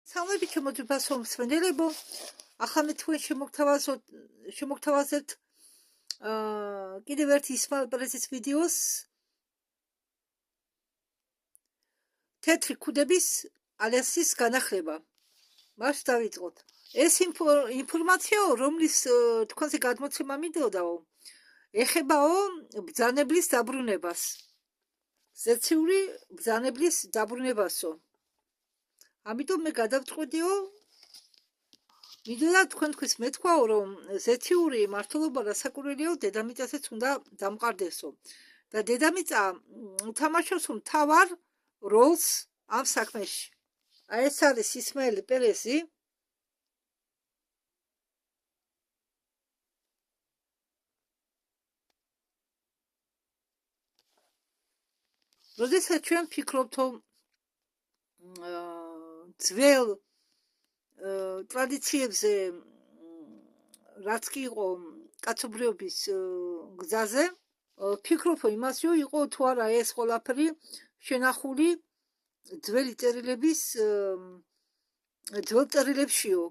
Სამები შემოძვებასო მსმენელებო, ახლა მე თქვენ შემოგთავაზებთ კიდევ ერთ ისმაილ პრეზის ვიდეოს თეთრი ქუდების ალიანსის განახლება. მას დავიწყოთ. ეს ინფორმაციაო, რომლის თქვენზე გადმოცემა მინდოდაო, ეხებაო ბრძანებლის დაბრუნებას. ზეციური ბრძანებლის დაბრუნებასო. ამიტომ მე გადავწყვეტიო, მინდოდა თქვენთვის მეთქვაო, რომ ზეციური მართლობა რასაკვირველიაო დედამიწაზეც უნდა დამყარდესო. და დედამიწა უთამაშოს მთავარ როლს ამ საქმეში. აი ეს არის ისმაილ პერეზი. როდესაც ჩვენ ვფიქრობთ, რომ ძველ ტრადიციებზე რაც კი იყო კაცობრიობის გზაზე, ვფიქრობ, რომ იმას იყო თუ არა ეს ყველაფერი შენახული ძველი წერილების ძველ წერილებშიო,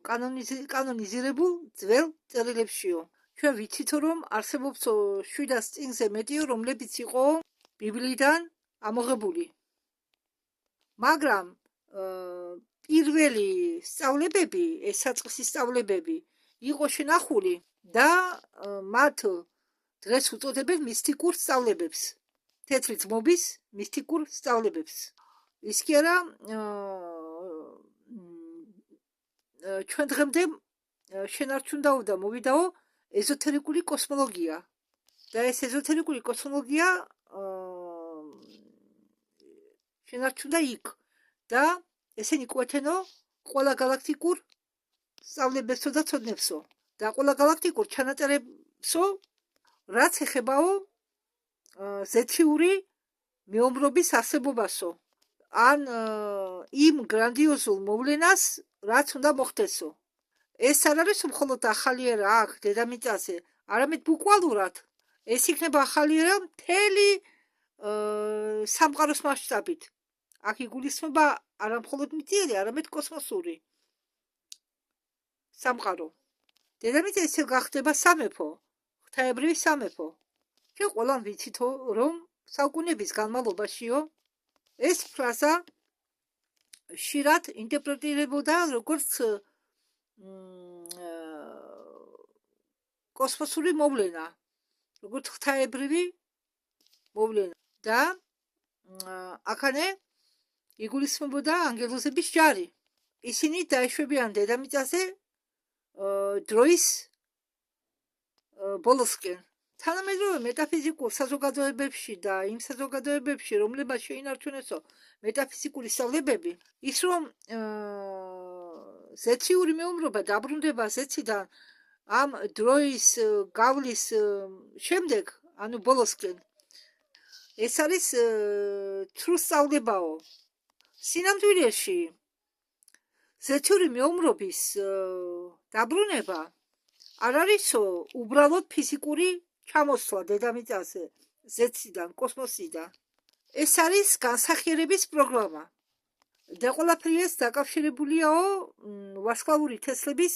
კანონიზირებულ ძველ წერილებშიო. ჩვენ ვიცით, რომ არსებობს 700 წინზე მეტიო, რომლებიც იყო ბიბლიიდან ამოღებული. მაგრამ პირველი სწავლებები, ეს საწყისი სწავლებები იყო შენახული და მათ დღეს უწოდებენ მისტიკურ სწავლებებს. თეთრი ძმობის მისტიკურ სწავლებებს. ის კი არა ჩვენ დღემდე შენარჩუნდაო და მოვიდაო ეზოთერიკული კოსმოლოგია. და ეს ეზოთერიკული კოსმოლოგია შენარჩუნდა იქ და ესენი კვეთენო ყველა galaktikურ სწავლებებსო და ცოდნებსო და ყველა galaktikურ ჩანაწერებსო, რაც ეხებაო ზეციური მეომრობის არსებობასო, ან იმ გრანდიოზულ მოვლენას, რაც უნდა მოხდესო. ეს არ არის მხოლოდ ახალი ერა აქ დედამიწაზე, არამედ ბუკვალურად ეს იქნება ახალი ერა მთელი სამყაროს მასშტაბით. აქ იგულისხმება არა მხოლოდ მიწიერი, არამედ კოსმოსური სამყარო. დედამიწა ისე გახდება სამეფო, ღვთაებრივი სამეფო. ჩვენ ყველამ ვიცითო, რომ საუკუნეების განმავლობაშიო ეს ფრაზა ხშირად ინტერპრეტირებოდა როგორც კოსმოსური მოვლენა, როგორც ღვთაებრივი მოვლენა და აქანე იგულისხმებოდა ანგელოზების ჯარი. ისინი დაეშვებიან დედამიწაზე დროის ბოლოსკენ. თანამედროვე მეტაფიზიკურ საზოგადოებებში და იმ საზოგადოებებში, რომლებსაც შეინარჩუნესო მეტაფიზიკური სწავლებები, ის რომ ზეციური მეომრობა დაბრუნდება ზეციდან ამ დროის გავლის შემდეგ, ანუ ბოლოსკენ, ეს არის ცრუ სწავლებაო. სინამდვილეში ზეციური მეომრობის დაბრუნება არ არისო უბრალოდ ფიზიკური ჩამოსვლა დედამიწაზე ზეციდან, კოსმოსიდან. ეს არის განსახიერების პროგრამა. და ყველაფერი ეს დაკავშირებულია ვარსკვლავური თესლების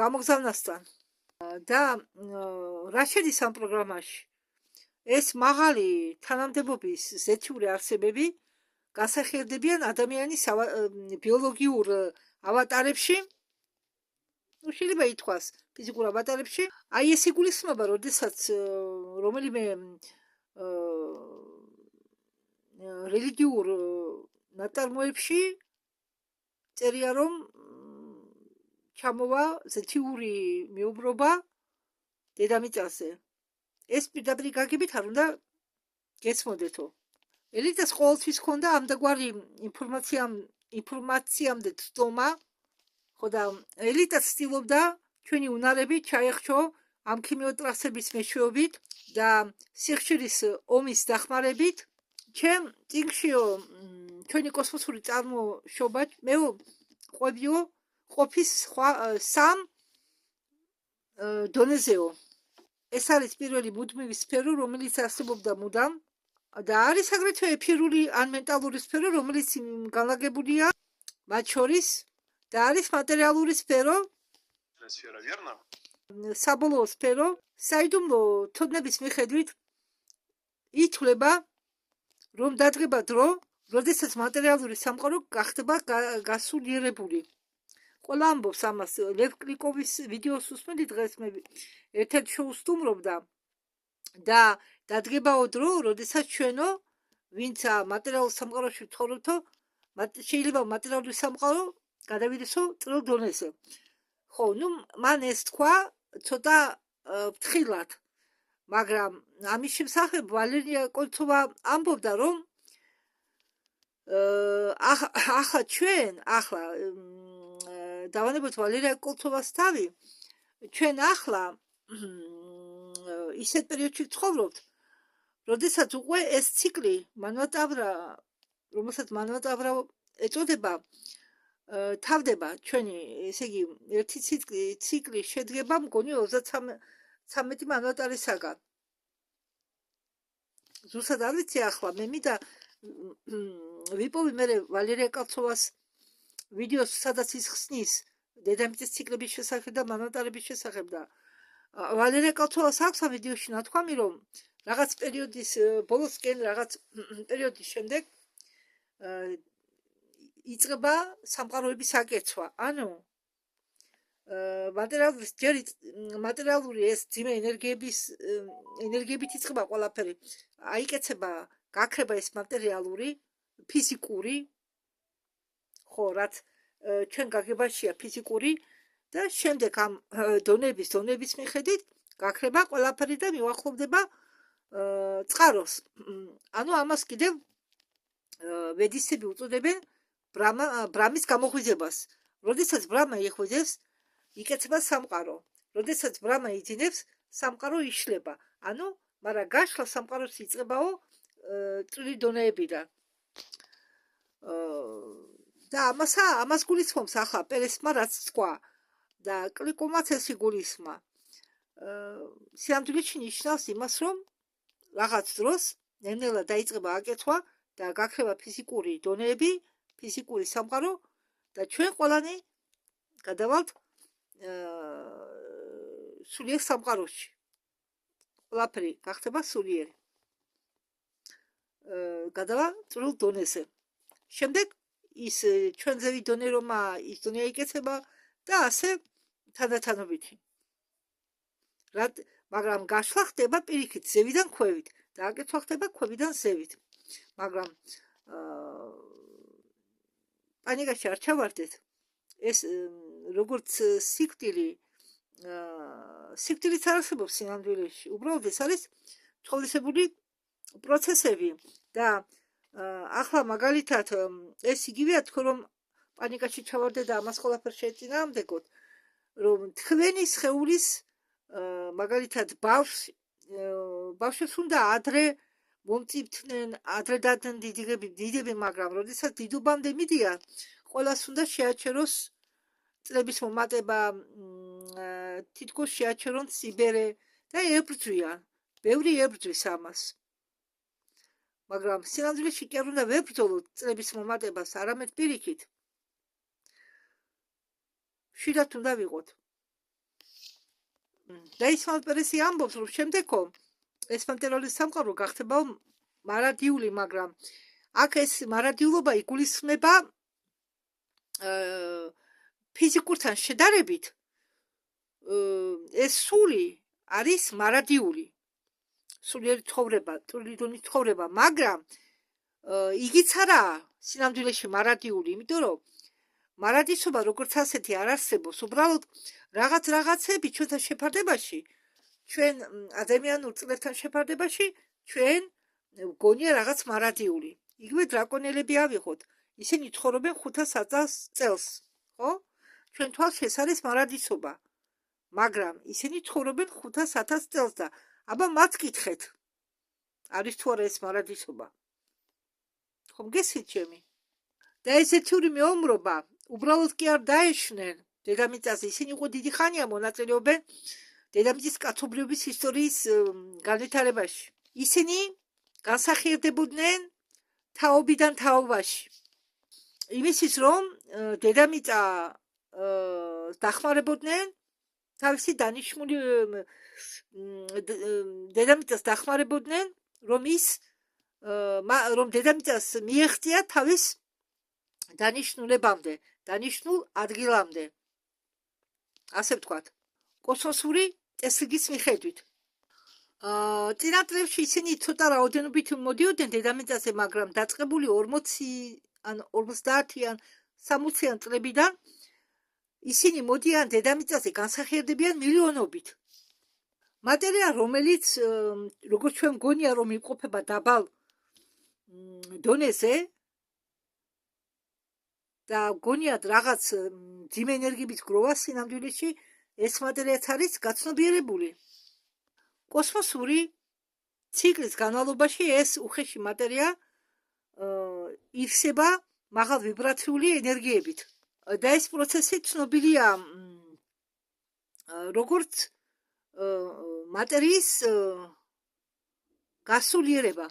გამოგზავნასთან. და რა შედის ამ პროგრამაში? ეს მაღალი თანამდებობის ზეციური არსებები განსახიერდებიან ადამიანის ბიოლოგიურ ავატარებში, შეიძლება ითქვას ფიზიკურ ავატარებში. აი ეს იგულისხმება, როდესაც რომელიმე რელიგიურ ნაწარმოებში წერია, რომ ჩამოვა ზეციური მეომრობა დედამიწაზე. ეს პირდაპირ გაგებით არ უნდა გესმოდეთო. ელიტას ყოველთვის ჰქონდა ამდაგვარი ინფორმაციამდე ცდომა, ხო და ელიტა ცდილობდა ჩვენი უნარები ჩაეხშო ამ ქიმიოტრასების მეშვეობით და სიხშირის ომის დახმარებით. ჩემ წიგნშიო ჩვენი კოსმოსური წარმოშობა მე ყვებიო ყოფის სამ დონეზეო. ეს არის პირველი მუდმივი სფერო, რომელიც არსებობდა მუდამ და არის აგრეთვე ეფირული ან მენტალური სფერო, რომელიც განლაგებულია მათ შორის და არის მატერიალური სფერო, Сфера, верно? საბოლოო სფერო. საიდუმლო ცოდნების მიხედვით ითვლება, რომ დადგება დრო, როდესაც მატერიალური სამყარო გახდება გასულიერებული. ყველა ამბობს ამას. ლევ კლიკოვის ვიდეოს უსმენდი დღეს მე ერთ-ერთ შოუს სტუმრობდა და დადგებაო დრო, როდესაც ჩვენო, ვინც მატერიალურ სამყაროში ვცხოვრობთო, შეიძლება მატერიალური სამყარო გადავიდესო წრილ დონეზე. ხო, ნუ მან ეს თქვა ცოტა ფრთხილად, მაგრამ ამის შესახებ ვალერია კოლცოვა ამბობდა, რომ ახლა ჩვენ, დავანებოთ ვალერია კოლცოვას თავი, ჩვენ ახლა ისეთ პერიოდში ცხოვრობთ, როდესაც უკვე ეს ციკლი მანვატავრა, რომელსაც მანვატავრა ეწოდება, თავდება ჩვენი, ესე იგი, ერთი ციკლი შედგება მგონი 33 მანვატარისაგან. ზუსტად არ ვიცი ახლა, მე მინდა ვიპოვი მე ვალერია კოლცოვას ვიდეოს, სადაც ის ხსნის დედამიწის ციკლების შესახებ და მანვატარების შესახებ და ვალერია კოლცოვას აქვს ამ ვიდეოში ნათქვამი, რომ რაღაც პერიოდის ბოლოსკენ, რაღაც პერიოდის შემდეგ იწყება სამყაროების აკეცვა. ანუ მატერიალური ეს ძიმე ენერგიებით იწყება ყველაფერი. აიკეცება, გაქრება ეს მატერიალური, ფიზიკური, ხო, რაც ჩვენ გაგებაშია ფიზიკური და შემდეგ ამ დონების მიხედვით გაქრება ყველაფერი და მივახლოვდება წყაროს. ანუ ამას კიდევ ვედისები უწოდებენ ბრამის გამოღვიძებას. როდესაც ბრამა იღვიძებს, იკეცება სამყარო. როდესაც ბრამა იძინებს, სამყარო იშლება. ანუ, მაგრამ გაშლა სამყაროს იწყებაო წვრილი დონეებიდან. და ამას გულისხმობს ახლა პერესმა რაც თქვა და კლიკომაც ეს იგულისხმა. სინამდვილეში ნიშნავს იმას, რომ რაღაც დროს ნელ-ნელა დაიწყება აკეცვა და გაქრება ფიზიკური დონეები, ფიზიკური სამყარო და ჩვენ ყველანი გადავალთ სულიერ სამყაროში. ყველაფერი გახდება სულიერი. გადავა წვრილ დონეზე. შემდეგ ის ჩვენზევი დონე რომა ის დონე აიკეცება და ასე თანდათანობითი. მაგრამ გაშლა ხდება პირიქით, ზევიდან ქვევით და აკეცვა ხდება ქვევიდან ზევით. მაგრამ პანიკაში არ ჩავარდეთ. ეს როგორც სიკვდილიც არ არსებობს სინამდვილეში. უბრალოდ ეს არის თვალისებული პროცესები და ახლა მაგალითად ეს იგივეა თქო რომ პანიკაში ჩავარდე და ამას ყველაფერს შეეწინააღმდეგოთ, რომ თქვენი სხეულის მაგალითად ბავშვებს უნდა ადრე მომწიფდნენ, ადრე დადდნენ დიდები, მაგრამ როდესაც დიდობამდე მიდიან, ყველას უნდა შეაჩეროს წლების მომატება, თითქოს შეაჩერონ სიბერე და ებრძვიან. ბევრი ებრძვის ამას. მაგრამ სინამდვილეში კი არ უნდა ვებრძოლოთ წლების მომატებას, არამედ პირიქით. შიდათ უნდა ვიყოთ. და ისმაილ პერესი ამბობს, რომ შემდეგო ეს მატერიალური სამყარო გახდება მარადიული, მაგრამ აქ ეს მარადიულობა იგულისხმება ფიზიკურთან შედარებით ეს სული არის მარადიული. სულიერი ცხოვრება, წვრილი დონის ცხოვრება, მაგრამ იგიც არაა სინამდვილეში მარადიული, იმიტომ რომ მარადისობა როგორც ასეთი არ არსებობს, უბრალოდ რაღაცები ჩვენთან შეფარდებაში, ჩვენ ადამიანურ წლებთან შეფარდებაში, ჩვენ გონია რაღაც მარადიული. იგივე დრაკონელები ავიღოთ, ისინი ცხოვრობენ 500 წელს, ხო? ჩვენ თვალს ეს არის მარადისობა, მაგრამ ისინი ცხოვრობენ 500 წელს და აბა მათ კითხეთ, არის თუ არა ეს მარადისობა? ხომ გესით ჩემი? და ესეთი მეომრობა უბრალოდ კი არ დაეშნენ დედამიწაზე, ისინი უკვე დიდი ხანია მონაწილეობენ დედამიწის კაცობრიობის ისტორიის განვითარებაში. ისინი განსახიერდებოდნენ თაობიდან თაობაში. იმისთვის რომ დედამიწა დახმარებოდნენ თავისი დანიშნული დედამიწას დახმარებოდნენ რომ ის რომ დედამიწას მიეღწია თავის დანიშნულებამდე, დანიშნულ ადგილამდე. ასე ვთქვათ. კოსმოსური წესრიგის მიხედვით. წინა წლებში ისინი ცოტა რაოდენობით მოდიოდნენ დედამიწაზე, მაგრამ დაწყებული 40 ან 50 ან 60-იან წლებიდან ისინი მოდიან დედამიწაზე განსახიერდებიან მილიონობით. მატერია, რომელიც როგორც ჩვენ მგონია რომ იმყოფება დაბალ დონეზე და გონიათ რაღაც ძიმე ენერგიების გროვა სინამდვილეში ეს მატერიაც არის გაცნობიერებული. კოსმოსური ციკლის განმავლობაში ეს უხეში მატერია ივსება მაღალ ვიბრაციული ენერგიებით და ეს პროცესი ცნობილია როგორც მატერიის გასულიერება.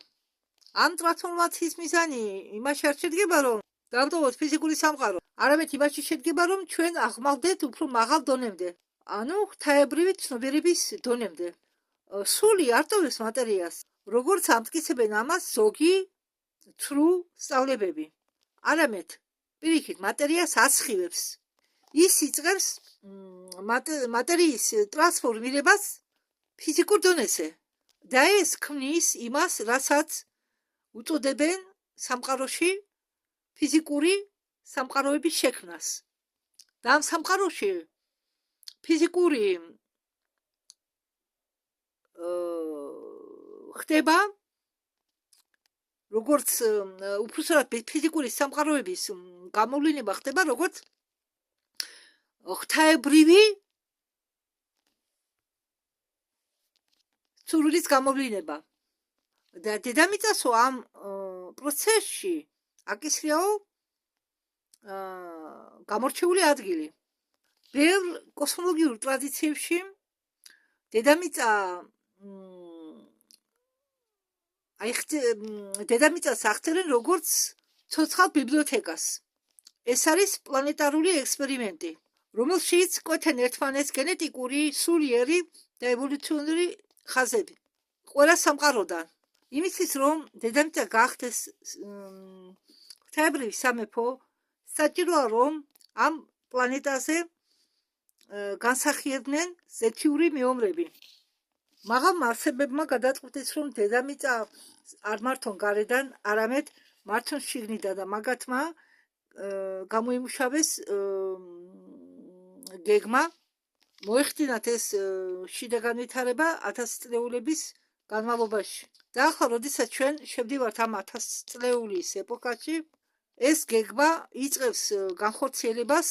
ამ ტრანსფორმაციის მიზანი იმაში არ შედგება რომ დავტოვოთ ფიზიკური სამყარო, არამედ იმაში შედგება რომ ჩვენ აღმავდეთ უფრო მაღალ დონემდე, ანუ ღვთაებრივი ცნობიერების დონემდე. სული არ ტოვებს მატერიას, როგორც ამტკიცებენ ამას ზოგი ცრუ სწავლებები. არამედ პირიქით მატერიას ასხივებს. ის იწყებს მატერიის ტრანსფორმირებას ფიზიკურ დონეზე და ეს ქმნის იმას, რასაც უწოდებენ სამყაროში ფიზიკური სამყაროების შექმნას. და ამ სამყაროში ფიზიკური ხდება როგორც უბრალოდ ფიზიკური სამყაროების გამოვლინება ხდება როგორც ღვთაებრივი სურვილის გამოვლინება. და დედამიწასო ამ პროცესში აკისრიაო გამორჩეული ადგილი. ბევრ კოსმოლოგიურ ტრადიციებში დედამიწა დედამიწას აღწერენ როგორც ცოცხალ ბიბლიოთეკას. ეს არის პლანეტარული ექსპერიმენტი, რომელშიც კვეთენ ერთმანეთს გენეტიკური, სულიერი და ევოლუციური ხაზები ყველა სამყაროდან. იმისთვის რომ დედამიწა გახდეს ღვთაებრივი სამეფო, საჭიროა რომ ამ პლანეტაზე განსახიერდნენ ზეთიური მეომრები. მაღალ არსებებმა გადაწყვიტეს რომ დედამიწა არ მართონ გარედან, არამედ მართონ შიგნიდან და მაგათმა გამოიმუშავეს გეგმა, მოეხდინათ ეს შიდა განვითარება 1000 წლეულების განმავლობაში. და ახლა როდესაც ჩვენ შევდივართ ამ 1000 წლეულის ეპოქაში, ეს გეგმა იწყებს განხორციელებას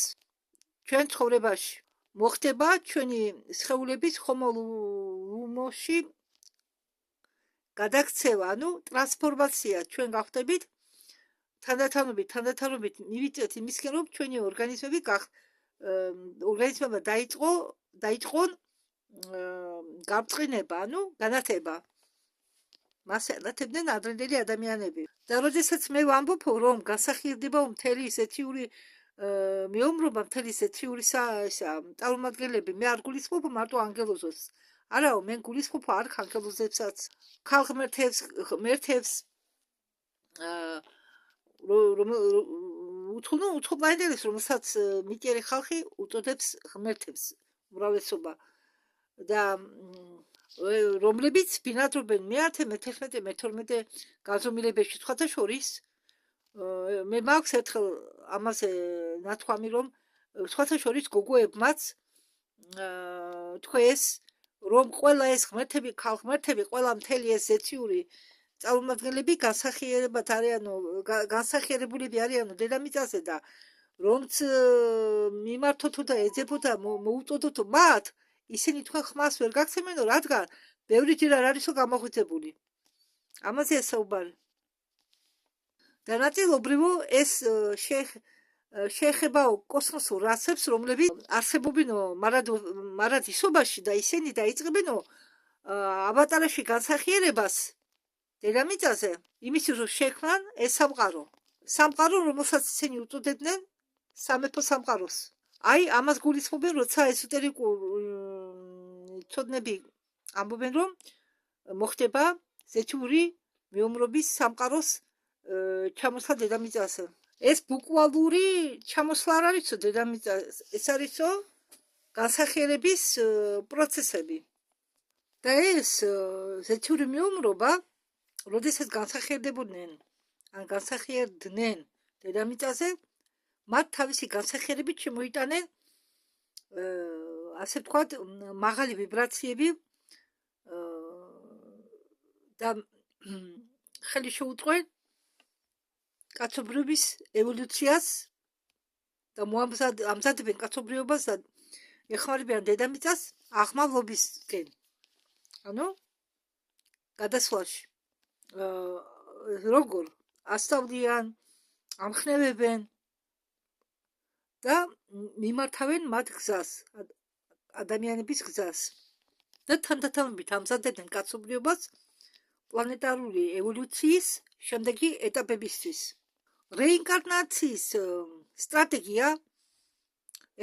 ჩვენ ცხოვრებაში. მოხდება ჩვენი სხეულების ხომოლუმოში გადაქცევა, ანუ ტრანსფორმაცია. ჩვენ გავხდებით თანდათანობით მივიწევთ იმისკენ რომ ჩვენი ორგანიზმება დაიწყონ გამწყინება, ანუ განათება. მას ატარებდნენ ადრინდელი ადამიანები. და როდესაც მე ვამბობ რომ განსახიერდება მთელი ზეთიური მეომრობა, მთელი ზეთიური წარმომადგენლები, მე არ გულისხმობ მარტო ანგელოზებს. არაო, მე გულისხმობ არქანგელოზებსაც, ქალღმერთებს, უცხოპლანეტელებს, რომელსაც მიტიერი ხალხი უწოდებს ღმერთებს, უმრავლესობა. და რომლებიც ბინადრობენ მე-10, მე-11, მე-12 განზომილებებში. სხვათა შორის მე მაქვს ერთხელ ამაზე ნათქვამი რომ სხვათა შორის გოგოებმაც თქვეს რომ ყველა ეს ღმერთები, ქალღმერთები, ყველა მთელი ეს ზეთიური წარმომადგენლები განსახიერებულები არიანო დედამიწაზე და რომც მიმართოთო და ეძებოდა მოუწოდოთო მათ, ისინი თქვენ ხმას ვერ გაგცემენო, რადგან ბევრი ჯერ არ არისო გამოხვითებული. ამაზეა საუბარი. და ნაწილობრივ ეს შეეხება კოსმოსურ რასებს, რომლებიც არსებობინო მარად ისობაში და ისინი დაიწყებინო აბატარაში განსახიერებას დედამიწაზე, იმისთვის რომ შექმნან ეს სამყარო. სამყარო, რომელსაც ისინი უწოდებდნენ სამეფო სამყაროს. აი, ამას გულისხმობენ, როცა ესოტერიკულ ცოდნები ამბობენ, რომ მოხდება ზეთიური მეომრობის სამყაროს ჩამოსვლა დედამიწაზე. ეს ბუკვალური ჩამოსვლა არ არისო დედამიწაზე, ეს არისო განსახიერების პროცესები. და ეს ზეთიური მეომრობა, როდესაც განსახიერდებოდნენ, ან განსახიერდნენ დედამიწაზე, მათ თავისი განსახიერებით შემოიტანენ ასე ვთქვათ, მაღალი ვიბრაციები და ხელი შეუწყენ კაცობრიობის ევოლუციას და ამზადებენ კაცობრიობას და ეხმარებიან დედამიწას აღმავლობისკენ. ანუ გადასვლაში როგორ ასწავლიან, ამხნევებენ და მიმართავენ მათ გზას, ადამიანების გზას და თანდათანობით ამზადებენ კაცობრიობას პლანეტარული ევოლუციის შემდეგი ეტაპებისთვის. რეინკარნაციის სტრატეგია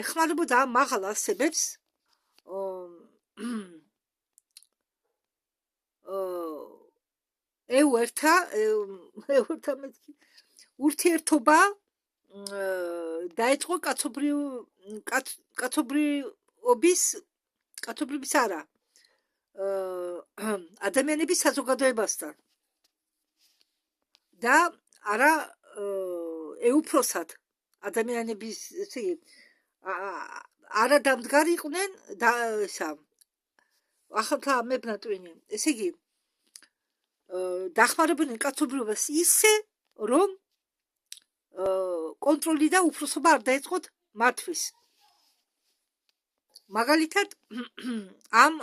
ეხმარებოდა ამ მაღალ არსებებს ურთიერთობა დაეწყო კაცობრიობის არა ადამიანების საზოგადოებასთან და არა ეუფროსად ადამიანების ესე იგი არა დამდგარიყვნენ და ესა ახალთა მებნატვინი ესე იგი დახმარებოდნენ კაცობრიობას ისე რომ კონტროლი და უფროსობა არ დაეწყოთ მათთვის. მაგალითად ამ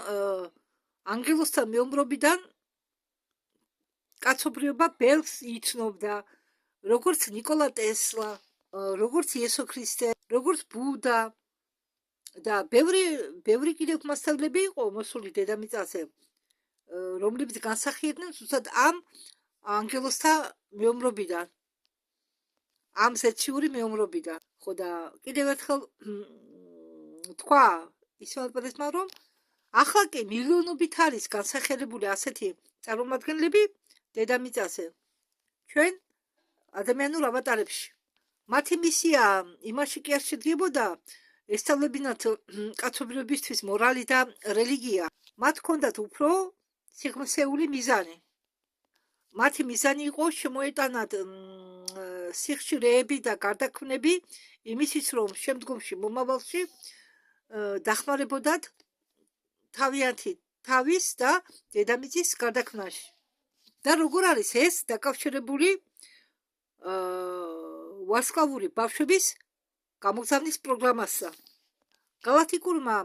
ანგელოსთან მეომრობიდან კაცობრიობა ბევრს იცნობდა, როგორც ნიკოლა ტესლა, როგორც იესო ქრისტე, როგორც ბუდა და ბევრი კიდევ მასწავლებლები იყო მოსული დედამიწაზე, რომლებიც განსახიერდნენ ზუსტად ამ ანგელოსთან მეომრობიდან. ამ ზეთიური მეომრობიდან. ხო და კიდევ ერთხელ თქვა ისმაილ პერესმა, რომ ახლა კი მილიონობით არის განსახიერებული ასეთი წარმომადგენლები დედამიწაზე ჩვენ ადამიანურ ავატარებში. მათი მისია იმაში კი არ შედგებოდა ესწავლებინათ კაცობრიობისთვის მორალი და რელიგია. მათ ჰქონდათ უფრო სიღრმისეული მიზანი. მათი მიზანი იყო შემოეტანათ სიხშირეები და გარდაქმნები იმისთვის, რომ შემდგომში მომავალში დახმარებოდათ თავიანთი თავის და დედამიწის გარდაქმნაში. და როგორ არის ეს დაკავშირებული ვარსკვლავური ბავშვების გამოგზავნის პროგრამასა. გალაქტიკურმა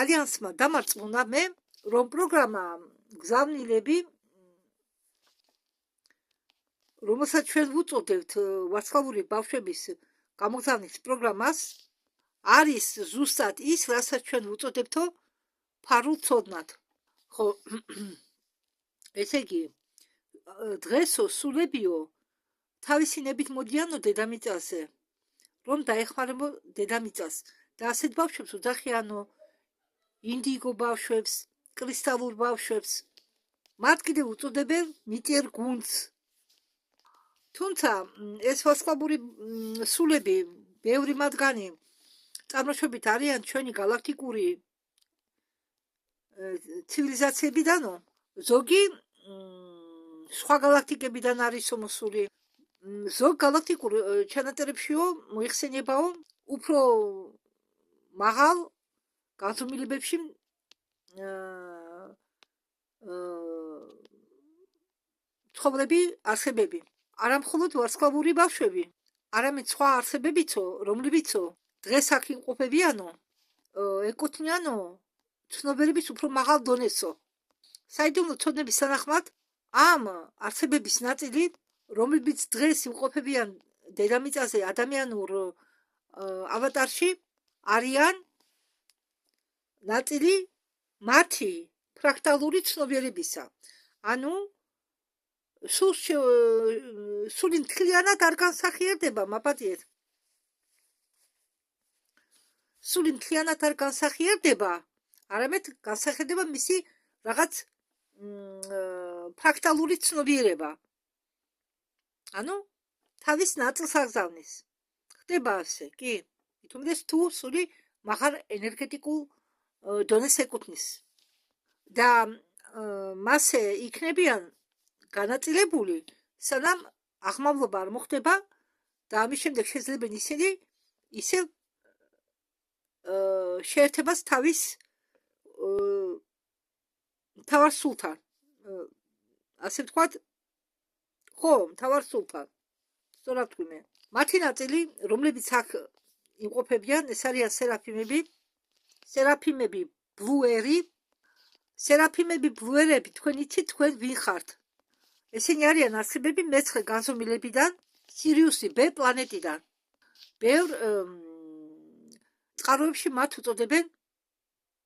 ალიანსმა დამარწმუნა მე, რომ პროგრამა გზავნილები, რომელსაც ჩვენ ვუწოდებთ ვარსკვლავური ბავშვების გამოგზავნის პროგრამას, არის ზუსტად ის, რასაც ჩვენ ვუწოდებთო ფარულ ცოდნად. ხო, ესე იგი, დღესო სულებიო თავისინებით მოდიანო დედამიწაზე, რომ დაეხმარებო დედამიწას და ასეთ ბავშვებს უძახიანო ინდიგო ბავშვებს, კრისტალურ ბავშვებს. მათ კიდევ უწოდებენ მიტიერ გუნდს. თუმცა ეს ვარსკვლავური სულები, ბევრი მათგანი წარმოშობით არიან ჩვენი გალაქტიკური ცივილიზაციებიდანო, ზოგი სხვა გალაქტიკებიდან არის მოსული. ზოგ გალაქტიკურ ჩანაწერებშიო მოიხსენიებაო უფრო მაღალ განზომილებებში ცხოვრები არსებები. არა მხოლოდ ვარსკვლავური ბავშვები, არამედ სხვა არსებებიცო, რომლებიცო დღეს აქ იმყოფებიანო, ეკუთვნიანო ცნობიერების უფრო მაღალ დონესო. საიდუმლო ცოდნების თანახმად ამ არსებების ნაწილი, რომლებიც დღეს იმყოფებიან დედამიწაზე ადამიანურ ავატარში, არიან ნაწილი მათი ფრაქტალური ცნობიერებისა. ანუ სული მთლიანად არ განსახიერდება, მაპატიეთ. სული მთლიანად არ განსახიერდება, არამედ განსახიერდება მისი რაღაც ფრაქტალური ცნობიერება. ანუ თავის ნაწილს აგზავნის. ხდება ასე, კი. თუმცა თუ სული მაღალ ენერგეტიკულ დონეს ეკუთვნის და მასე იქნებიან განაწილებული, სანამ აღმავლობა არ მოხდება და ამის შემდეგ შეძლებენ ისინი ისევ შეერთებას თავის მთავარ სულთან. ასე ვთქვათ, ხო, მთავარ სულთან. სწორად თქვი. მათი ნაწილი, რომლებიც აქ იმყოფებიან, ეს არიან სერაფიმები ბლუერი. სერაფიმები ბლუერები, თქვენ იცით თქვენ ვინ ხართ? ესენი არიან არსებები მეცხრე განზომილებიდან, სირიუსი B პლანეტიდან. ბევრ წყაროებში მათ უწოდებენ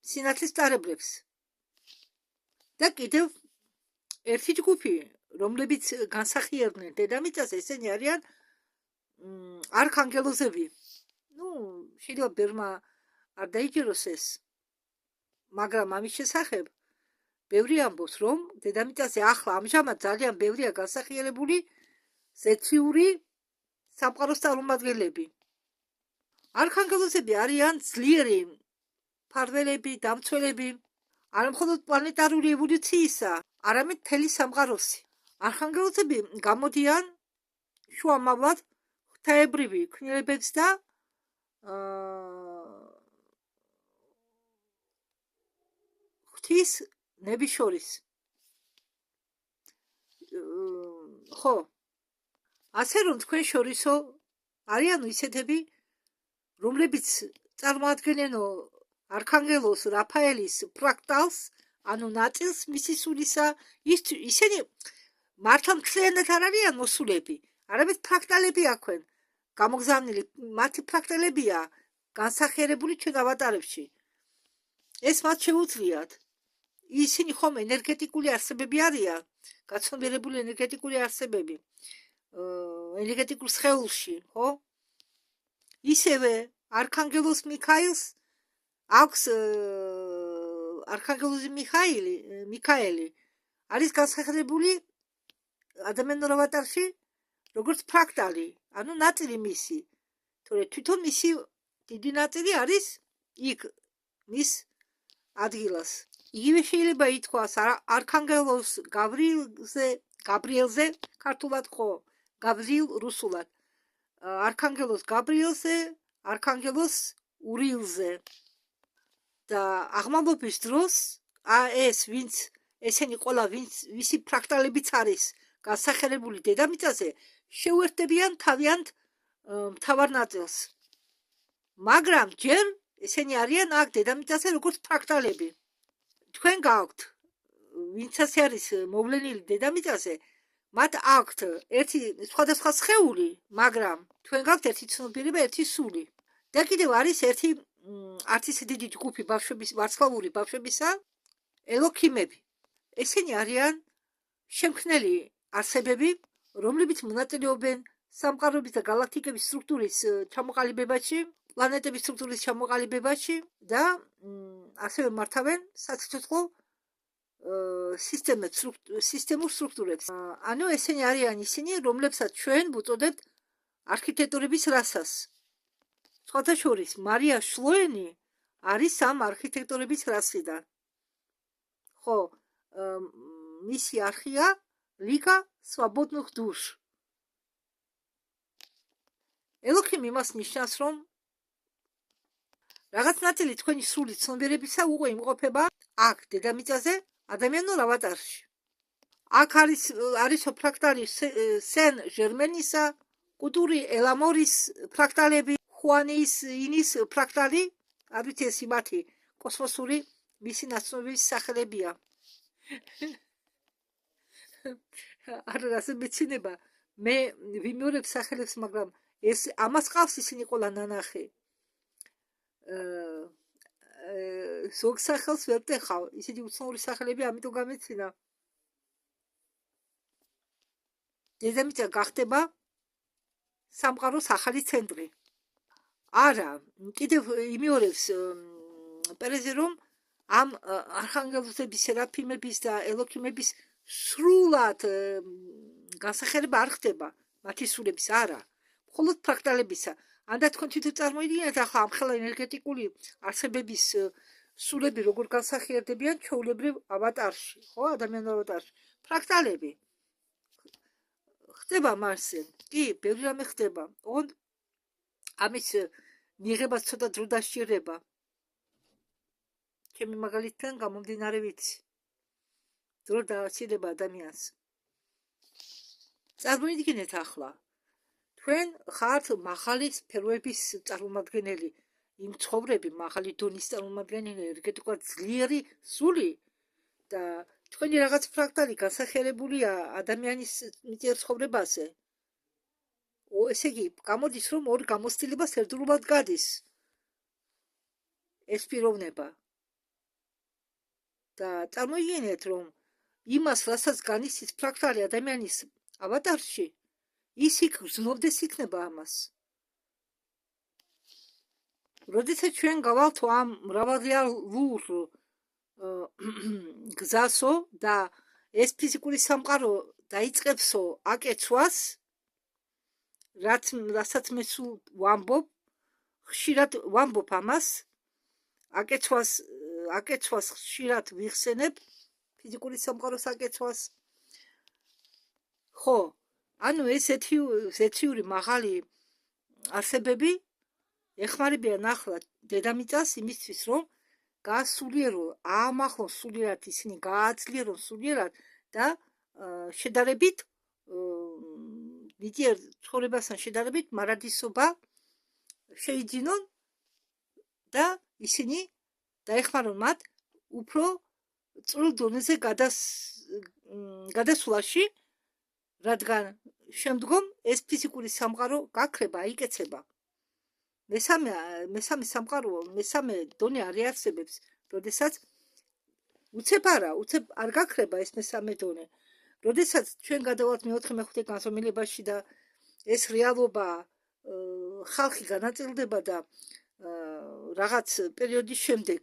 სინათლის წარებლებს. და კიდევ ერთი ჯგუფი, რომლებიც განსახიერებდნენ დედამიწას, ესენი არიან არქანგელოზები. შეიძლება ბევრმა არ დაიჯეროს ეს, მაგრამ ამის შესახებ ბევრი ამბობს, რომ დედამიწაზე ახლა ამჟამად ძალიან ბევრია განსახიერებული ზეთიური სამყაროს წარმომადგენლები. არქანგელოზები არიან ძლიერი მფარველები, დამცველები, არა მხოლოდ პლანეტარული ევოლუციისა, არამედ მთელი სამყაროსი. არქანგელოზები გამოდიან შუამავლად ღვთაებრივი ქმნილებებს და ღვთის ნების შორის. ხო, ასე რომ თქვენ შორისო არიან ისეთები, რომლებიც წარმოადგენენ არქანგელოს რაფაელის ფრაქტალს, ანუ ნაწილს მისი სულისა. ისინი მართლა მთლიანად არ არიან მოსულები, არამედ ფრაქტალები აქვენ გამოგზავნილი. მათი ფრაქტალებია განსახიერებული ჩვენ ავატარებში. ეს მათ შეუძლიათ. ისინი ხომ ენერგეტიკული არსებები არიან, გაცნობიერებული ენერგეტიკული არსებები ენერგეტიკულ სხეულში, ხო? ისევე არქანგელოს მიქაელს აქვს არქანგელოზი მიქაელი არის განსახიერებული ადამიანურ ავატარში როგორც ფრაქტალი, ანუ ნაწილი მისი. თვითონ მისი დიდი ნაწილი არის იქ მის ადგილას. იგივე შეიძლება ითქვას არქანგელოს გაბრიელზე, ქართულად ხო, გაბრიელ რუსულად. არქანგელოს გაბრიელზე, არქანგელოს ურიელზე. და აღმავლობის დროს ეს ვინც ესენი ყველა ვისი ფრაქტალებიც არის განსახიერებული დედამიწაზე, შეუერთდებიან თავიანთ მთავარ ნაწილს. მაგრამ ჯერ ესენი არიან აქ დედამიწაზე როგორც ფრაქტალები. თქვენ გაქვთ, ვინც ასე არის მოვლენილი დედამიწაზე, მათ აქვთ ერთი სხვადასხვა სხეული, მაგრამ თქვენ გაქვთ ერთი ცნობიერება, ერთი სული. და კიდევ არის ერთი არც ისე დიდი ჯგუფი ვარსკვლავური ბავშვებისა, ელოქიმები. ესენი არიან შემქმნელი არსებები, რომლებიც მონაწილეობენ სამყაროების და გალაქტიკების სტრუქტურის ჩამოყალიბებაში, პლანეტების სტრუქტურის ჩამოყალიბებაში და ასევე მართავენ საციცოცხლო სისტემურ სტრუქტურებს. ანუ ესენი არიან ისინი, რომლებსაც ჩვენ ვუწოდებთ არქიტექტურების რასას. სხვათა შორის მარია შლოენი არის ამ არქიტექტურების რასიდან. ხო, მისი არხია ლიგა სვაბოდნუხ დუშ. ელოქიმ იმას ნიშნავს, რომ რაღაც ნაწილი თქვენი სრული ცნობიერებისა უკვე იმყოფება აქ დედამიწაზე ადამიანურ ავატარში. აქ არის ფრაქტალი სენ ჟერმენისა, კუტური ელამორის ფრაქტალები, ხუანის ინის ფრაქტალი, არით ეს მათი კოსმოსური მისი ნაცნობების სახელებია. არა რაზე მეცინება, მე ვიმეორებ სახელებს, მაგრამ ეს ამას ყავს ისინი ყველა ნანახი. ზოგ სახელს ვერ ვტეხავ, ისეთი უცნაური სახელები, ამიტომ გამეცინა. დედამიწა გახდება სამყაროს ახალი ცენტრი. არა, კიდევ იმეორებს პერეზე რომ ამ არხანგელოზების, სერაფიმების და ელოქიმების სრულად განსახიერება არ ხდება მათი სულების, არა, მხოლოდ ფრაქტალებისა. ანდა თქვენ თვითონ წარმოიდგინეთ ახლა ამ ხელა ენერგეტიკული არსებების სულები როგორ განსახიერდებიან ჩვეულებრივ ავატარში, ხო, ადამიანურ ავატარში. ფრაქტალები ხდება მარსზე. კი, ბევრი რამე ხდება. ოღონდ ამის მიღებას ცოტა დრო დასჭირდება. ჩემი მაგალითთან გამომდინარე ვიცი. დრო დასჭირდება ადამიანს. წარმოიდგინეთ ახლა თქვენ ხართ მაღალი სფეროების წარმომადგენელი, იმ ცხოვრები მაღალი დონის წარმომადგენელი, ენერგეტიკულად ძლიერი სული და თქვენი რაღაც ფრაქტალი განსახიერებულია ადამიანის მიწერ ცხოვრებაზე. ესე იგი, გამოდის რომ ორი გამოცდილება ერთდროულად გადის. ეს პიროვნება. და წარმოიდგინეთ რომ იმას, რასაც განის ის ფრაქტალი ადამიანის ავატარში, ის იქ გრძნობდეს იქნება ამას. როდესაც ჩვენ გავალთ ამ მრავალრეალურ გზასო და ეს ფიზიკური სამყარო დაიწყებსო აკეცვას, რასაც მე სულ ვამბობ, ხშირად ვამბობ ამას, აკეცვას ხშირად ვიხსენებ, ფიზიკური სამყაროს აკეცვას. ხო, ანუ ეს ეთიური მაღალი არსებები ეხმარებიან ახლა დედამიწას იმისთვის, რომ გაასულიერონ, აამახლონ სულიერად ისინი, გააძლიერონ სულიერად და შედარებით ნიჭიერ ცხოვრებასთან შედარებით მარადისობა შეიძინონ და ისინი დაეხმარონ მათ უფრო წვრილ დონეზე გადასვლაში, რადგან შემდგომ ეს ფიზიკური სამყარო გაქრება, აიკეცება. მესამე სამყარო, მესამე დონე არ იარსებებს, როდესაც უცებ არ გაქრება ეს მესამე დონე. როდესაც ჩვენ გადავალთ მეოთხე მეხუთე განზომილებაში და ეს რეალობა ხალხი განაწილდება და რაღაც პერიოდის შემდეგ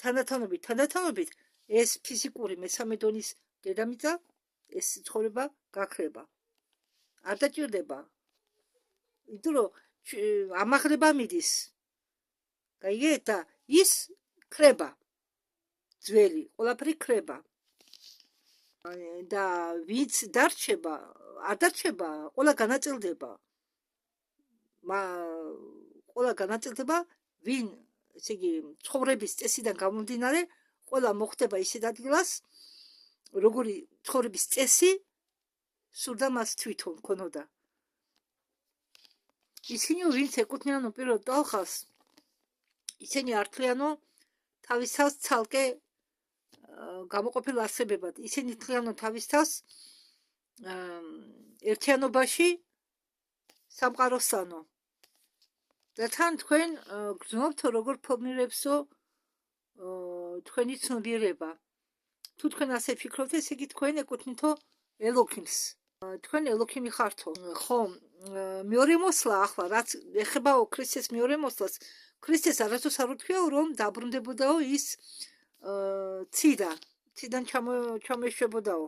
თანდათანობით ეს ფიზიკური მესამე დონის დედამიწა, ეს ცხოვრება გაქრება. არ დაჭირდება. იმიტომ რომ ამაღლება მიდის. გაიგეთ და ის ქრება. ძველი, ყველაფერი ქრება. და ვინც დარჩება, არ დარჩება, ყველა განაწილდება. ყველა განაწილდება, ვინ, ესე იგი, ცხოვრების წესიდან გამომდინარე, ყველა მოხდება ისეთ ადგილას, როგორი ცხოვრების წესი სურდა მას თვითონ ქონოდა. ისინი ვინც ეკუთვნიანო პირველ ტალღას, ისინი არ თვლიანო თავის თავს ცალკე გამოყოფილ არსებებად. ისინი თვლიანო თავის თავს ერთიანობაში სამყაროსანო. და თან თქვენ გრძნობთ როგორ ფორმირებსო თქვენი ცნობიერება. თუ თქვენ ასე ფიქრობთ, ესე იგი თქვენ ეკუთვნითო ელოქიმს. თქვენ ელოქიმი ხართო. ხო, მეორე მოსვლა ახლა, რაც ეხებაო ქრისტეს მეორე მოსვლას, ქრისტეს არასდროს არ უთქვიაო, რომ დაბრუნდებოდაო ის ციდან ჩამოეშვებოდაო.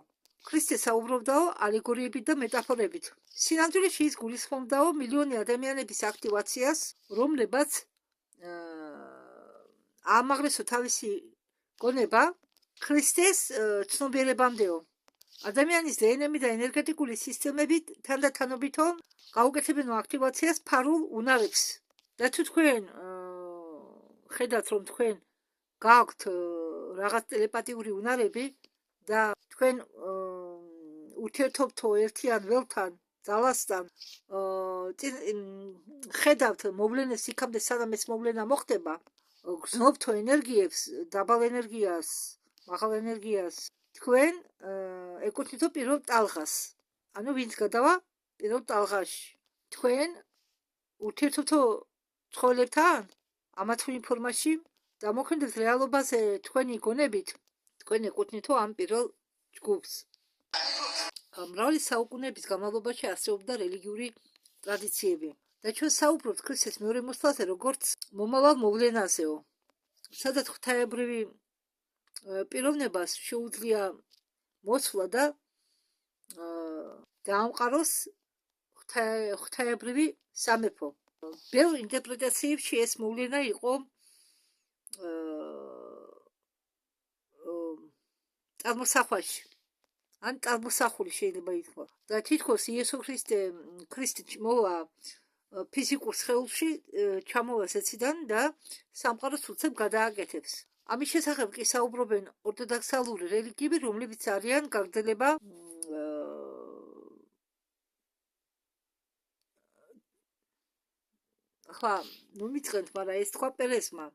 ქრისტე საუბრობდაო ალეგორიებით და მეტაფორებით. სინამდვილეში ის გულისხმობდაო მილიონი ადამიანების აქტივაციას, რომლებაც აამაღლესო თავისი გონება ქრისტეს ცნობიერებამდეო. ადამიანის დნმ და ენერგეტიკული სისტემები თანდათანობითო გაუკეთებინო აქტივაციას ფარულ უნარებს. და თუ თქვენ ხედავთ, რომ თქვენ გაქვთ რაღაც ტელეპათიური უნარები და თქვენ ურთიერთობთო ერთიან ველთან, ძალასთან, ხედავთ მოვლენებს იქამდე, სანამ ეს მოვლენა მოხდება, გრძნობთო ენერგიებს, დაბალ ენერგიას, მაღალ ენერგიას, თქვენ ეკუთვნითო პირველ ტალღას. ანუ ვინც გადავა პირველ ტალღაში. თქვენ ურთიერთობთო ცხოველებთან ამა თუ იმ ფორმაში დამოქმედებთ რეალობაზე თქვენი გონებით, თქვენ ეკუთვნითო ამ პირველ ჯგუფს. მრავალი საუკუნეების განმავლობაში არსებობდა რელიგიური ტრადიციები და ჩვენ საუბრობთ ქრისტეს მეორე მოსვლაზე როგორც მომავალ მოვლენაზეო, სადაც ღვთაებრივი პიროვნებას შეუძლია მოსვლა და დაამყაროს ღვთაებრივი სამეფო. ბევრ ინტერპრეტაციებში ეს მოვლენა იყო წარმოსახვაში ან წარმოსახული შეიძლება ითქვა და თითქოს იესო ქრისტე მოვა ფიზიკურ სხეულში, ჩამოვა ზეციდან და სამყაროს უცებ გადააკეთებს. ამის შესახებ კი საუბრობენ ორთოდოქსალური რელიგიები, რომლებიც არიან გაგრძელება ახლა ნუ მიწყენთ, მაგრამ ეს თქვა პერესმა,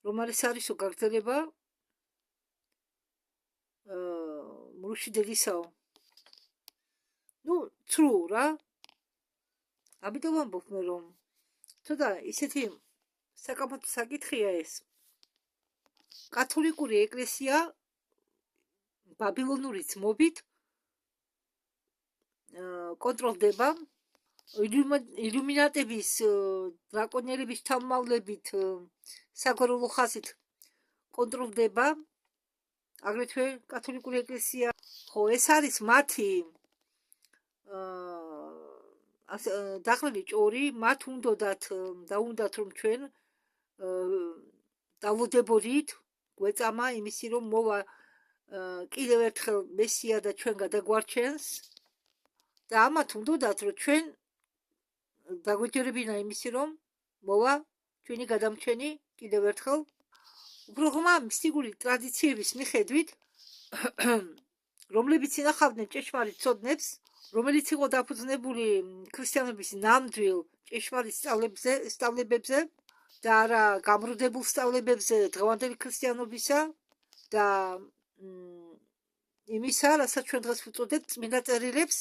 რომ არისო გაგრძელება მრუშიდელისაო. ნუ ცრუ რა. ამიტომ ამბობ მე, რომ ცოტა ისეთი საკამათო საკითხია ეს. კათოლიკური ეკლესია ბაბილონური ძმობით კონტროლდება, ილუმინატების დრაკონიერების თანმავლებით საგვარეულო ხაზით კონტროლდება აგრეთვე კათოლიკური ეკლესია. ხო, ეს არის მათი დახრილი ჭორი, მათ დაუნდათ რომ ჩვენ დავალდებოდით გვეწამა იმისი რომ მოვა კიდევ ერთხელ მესია და ჩვენ გადაგვარჩენს და ამათ უნდათ რომ ჩვენ დაგვეჯერებინა იმისი რომ მოვა ჩვენი გადამჩენი კიდევ ერთხელ. უფრო ღრმა მისტიკური ტრადიციების მიხედვით, რომლებიც ინახავდნენ ჭეშმარიტ ცოდნებს, რომელიც იყო დაფუძნებული ქრისტიანობის ნამდვილ ჭეშმარიტ სწავლებებზე და არა გამრუდებულ სწავლებებზე დღევანდელი ქრისტიანობისა და იმისა, რასაც ჩვენ დღეს ვუწოდებთ წმინდა წერილებს.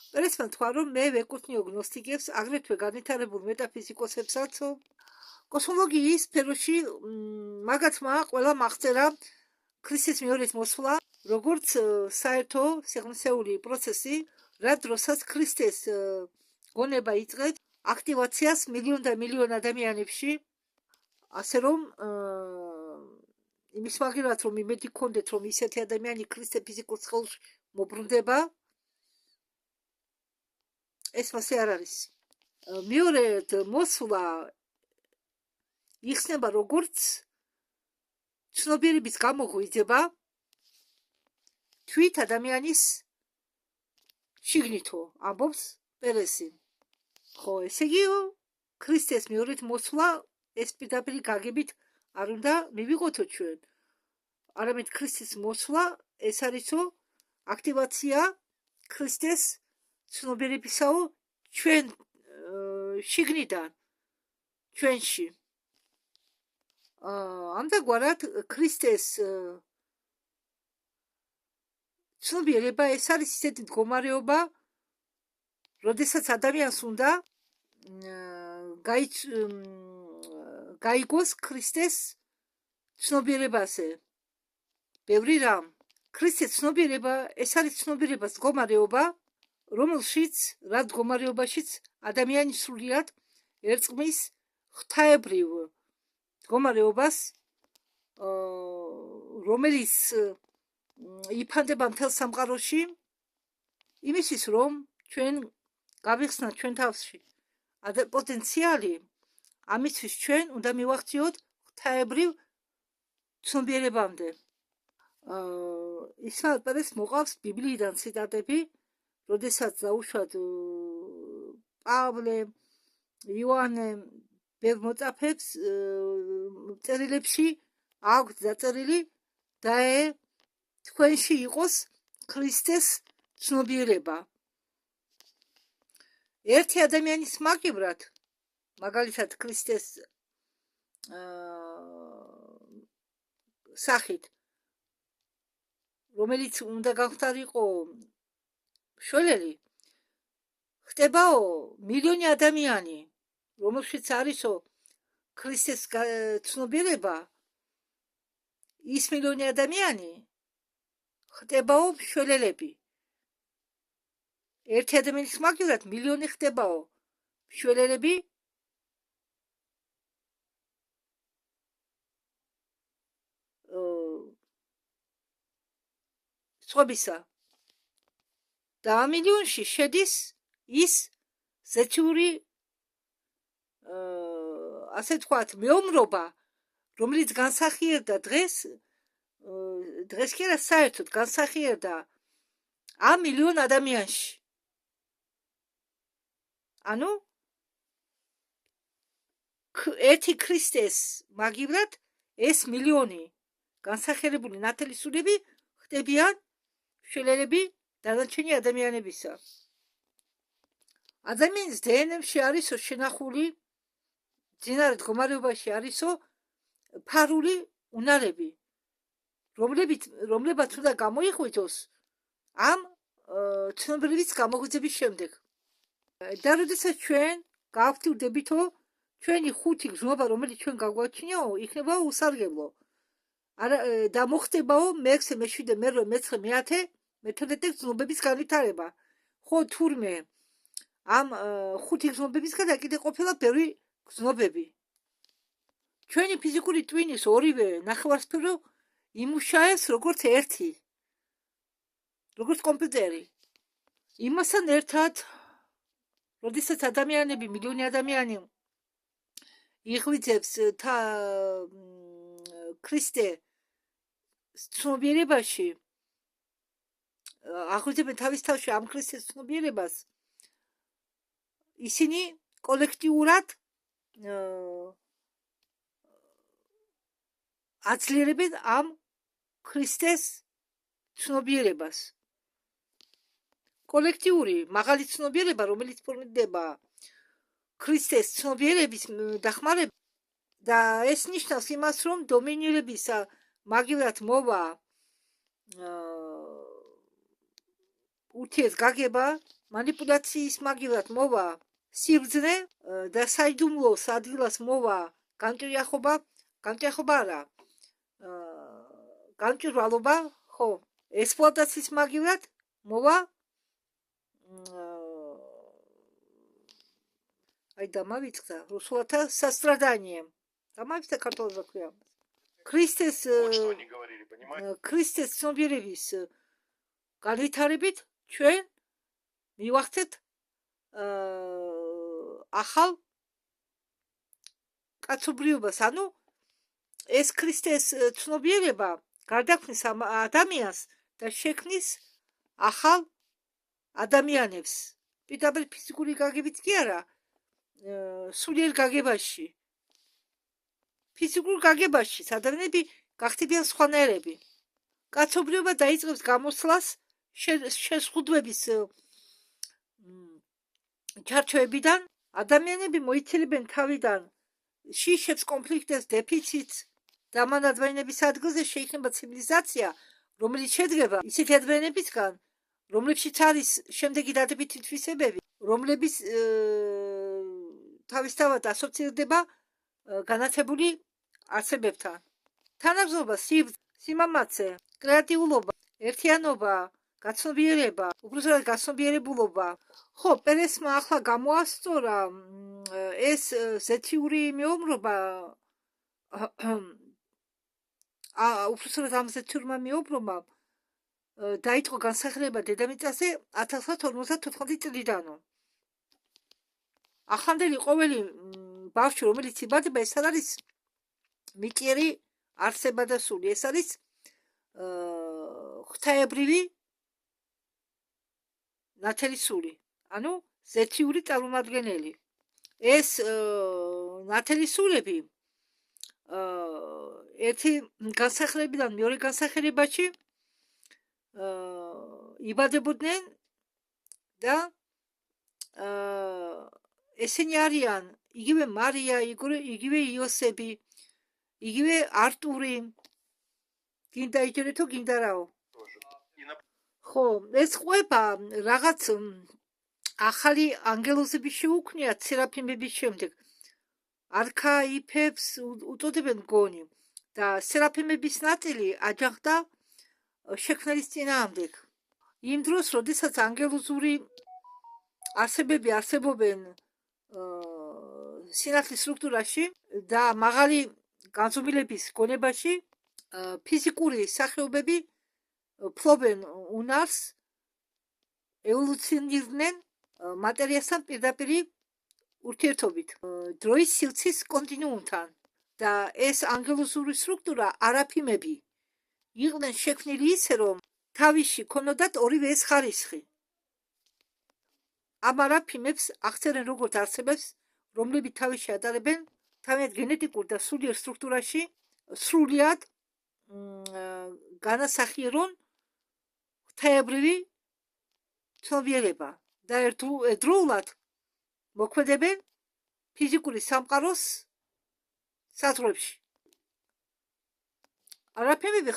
პერესმა თქვა, რომ მე ვეკუთვნიო გნოსტიკებს, აგრეთვე განვითარებულ მეტაფიზიკოსებსაც. კოსმოლოგიის სფეროში მაგათმა ყველა აღწერა ქრისტეს მეორედ მოსვლა, როგორც საერთო სიღრმისეული პროცესი, რა დროსაც ქრისტეს გონება იწყეთ აქტივაციას მილიონ და მილიონ ადამიანებში, ასე რომ იმის მაგერად რომ იმედი გქონდეთ, რომ ისეთი ადამიანი ქრისტე ფიზიკურ სხეულში მობრუნდება, ეს მასე არ არის. მეორედ მოსვლა იხსნება როგორც ცნობიერების გამოღვიძება თვით ადამიანის შიგნითო, ამბობს პერესი. ხო, ესე იგი ქრისტეს მეორედ მოსვლა ეს პირდაპირი გაგებით არ უნდა მივიღოთო ჩვენ. არამედ ქრისტეს მოსვლა ეს არისო აქტივაცია ქრისტეს ცნობიერებისაო ჩვენ შიგნიდან, ჩვენში. ამდაგვარად ქრისტეს ცნობიერება ეს არის ისეთი მდგომარეობა, როდესაც ადამიანს უნდა გაიგოს ქრისტეს ცნობიერებაზე. ბევრი რამ. ქრისტეს ცნობიერება ეს არის ცნობიერებას მდგომარეობა, რომელშიც, რა მდგომარეობაშიც ადამიანი სრულიად ერწყმის ღვთაებრივ მდგომარეობას, რომელიც იფანტება მთელ სამყაროში, იმისთვის რომ ჩვენ გავიხსნათ ჩვენ თავში პოტენციალი, ამისთვის ჩვენ უნდა მივახციოთ ღვთაებრივ ცნობიერებამდე. ისმაელ პერეს მოყავს ბიბლიიდან ციტატები, როდესაც დაუშვათ პავლე, იოანე ბევრ მოწაფეებს წერილებში აქვს დაწერილი დაე თქვენში იყოს ქრისტეს ცნობიერება. ერთი ადამიანის მაგივრად, მაგალითად ქრისტეს სახით, რომელიც უნდა გავხდარიყო მშველელი, ხდებაო მილიონი ადამიანი, რომელშიც არისო ქრისტეს ცნობიერება, ის მილიონი ადამიანი ხდებაო მშველელები. ერთი ადამიანის მაგივრად მილიონი ხდებაო მშველერები სხვებისა და ამ მილიონში შედის ის ზეთიური ასე თქვათ მეომრობა რომელიც განსახიერდა დღეს კი არა საერთოდ განსახიერდა ამ მილიონ ადამიანში ანუ ერთი ქრისტეს მაგივრად ეს მილიონი განსახიერებული ნათელისურები ხდებიან მშველერები დანარჩენი ადამიანებისა ადამიანის დნმ-ში არისო შენახული მძინარ მდგომარეობაში არისო ფარული უნარები რომლებაც უნდა გამოიღვიძოს ამ ცნობიერების გამოღვიძების შემდეგ და როდესაც ჩვენ გავაქტიურდებითო ჩვენი ხუთი გზნობა რომელიც ჩვენ გაგვაჩნიაო იქნება უსარგებლო და მოხდებაო მე-6 მე-7 მე-8 მე-9 მე-10 მე-12 გზნობების განვითარება ხო თურმე ამ ხუთი გზნობებისგან კიდე ყოფილა ბევრი გზნობები ჩვენი ფიზიკური ტვინის ორივე ნახევარსფერო იმუშავებს როგორც ერთი როგორც კომპიუტერი იმასთან ერთად როდესაც ადამიანები მილიონი ადამიანი იღვიძებს ქრისტე ცნობიერებაში აღვიძებენ თავის თავში ამ ქრისტეს ცნობიერებას ისინი კოლექტიურად აძლიერებენ ამ ქრისტეს ცნობიერებას კოლექტიური მაღალი ცნობიერება რომელიც ფორმირდება ქრისტეს ცნობიერების დახმარებით და ეს ნიშნავს იმას რომ დომინირების მაგივრად მოვა ურთიერთგაგება манипуляციის მაგივრად მოვა სიბრძნე და საიდუმლოს ადგილას მოვა განჭრიახობა არა განჭრვალობა ხო ექსპლუატაციის მაგივრად მოვა აი დამავიწყდა რუსულათა სასტრადание დამავიწყდა ქართულად ქვია ქრისტეს ცნობიერების განვითარებით ჩვენ მივახცეთ ახალ კაცობრიობას ანუ ეს ქრისტეს ცნობიერება გარდაქმნის ამ ადამიანს და შექმნის ახალ ადამიანებს პირდაპირ ფიზიკური გაგებით კი არა სულიერ გაგებაში ფიზიკურ გაგებაში ადამიანები გახდებიან სხვანაირები კაცობრიობა დაიწყებს გამოსვლას შეზღუდვების ჩარჩოებიდან ადამიანები მოიცელებენ თავიდან შიშებს კონფლიქტებს დეფიციტს და ამ ადამიანების ადგილზე შეიქმნება ცივილიზაცია რომელიც შედგება ისეთი ადამიანებისგან რომლებშიც არის შემდეგი დადებითი თვისებები რომლების თავისთავად ასოცირდება განათებული არსებებთან თანაგზნობა სიმამაცე კრეატიულობა ერთიანობა გაცნობიერება უბრალოდ გაცნობიერებულობა ხო პერესმა ახლა გამოასწორა ეს ზეთიური მეომრობა უბრალოდ ამ ზეთურმა მეომრობამ დაიწყო განსახილება დედამიწაზე 1954 წლიდანო ახლანდელი ყოველი ბავშვი რომელიც იბადება ეს არის მიწიერი არსება და სული ეს არის ღვთაებრივი ნათელისული ანუ ზეთიური წარმომადგენელი ეს ნათელისულები ერთი განსახილებიდან მეორე განსახილებაში იბადებოდნენ და ესენი არიან იგივე მარია იგივე იოსები იგივე არტური გინდა იჯერე თუ გინდა რაო ხო ეს ყვება რაღაც ახალი ანგელოზების შეუქმნიათ სერაფიმების შემდეგ არქაიფებს უწოდებენ გონი და სერაფიმების ნაწილი აჯანყდა შექმნელის წინააღმდეგ იმ დროს როდესაც ანგელოზური არსებები არსებობენ სინათლის სტრუქტურაში და მაღალი განზომილების გონებაში ფიზიკური სახეობები ფლობენ უნარს ევოლუციონირდნენ მატერიასთან პირდაპირ ურთიერთობით დროის სივრცის კონტინუუმთან და ეს ანგელოზური სტრუქტურა არაფიმები იყვნენ შექმნილი ისე რომ თავისში ქონოდათ ორივე ეს ხარისხი ამ არაფიმებს აღწერენ როგორც არსებებს რომლებიც თავისში ატარებენ თავიანთ გენეტიკურ და სულიერ სტრუქტურაში სრულიად განასახიერონ ღვთაებრივი ცნობიერება და ერთდროულად მოქმედებენ ფიზიკური სამყაროს საზღვრებში. არაფიმები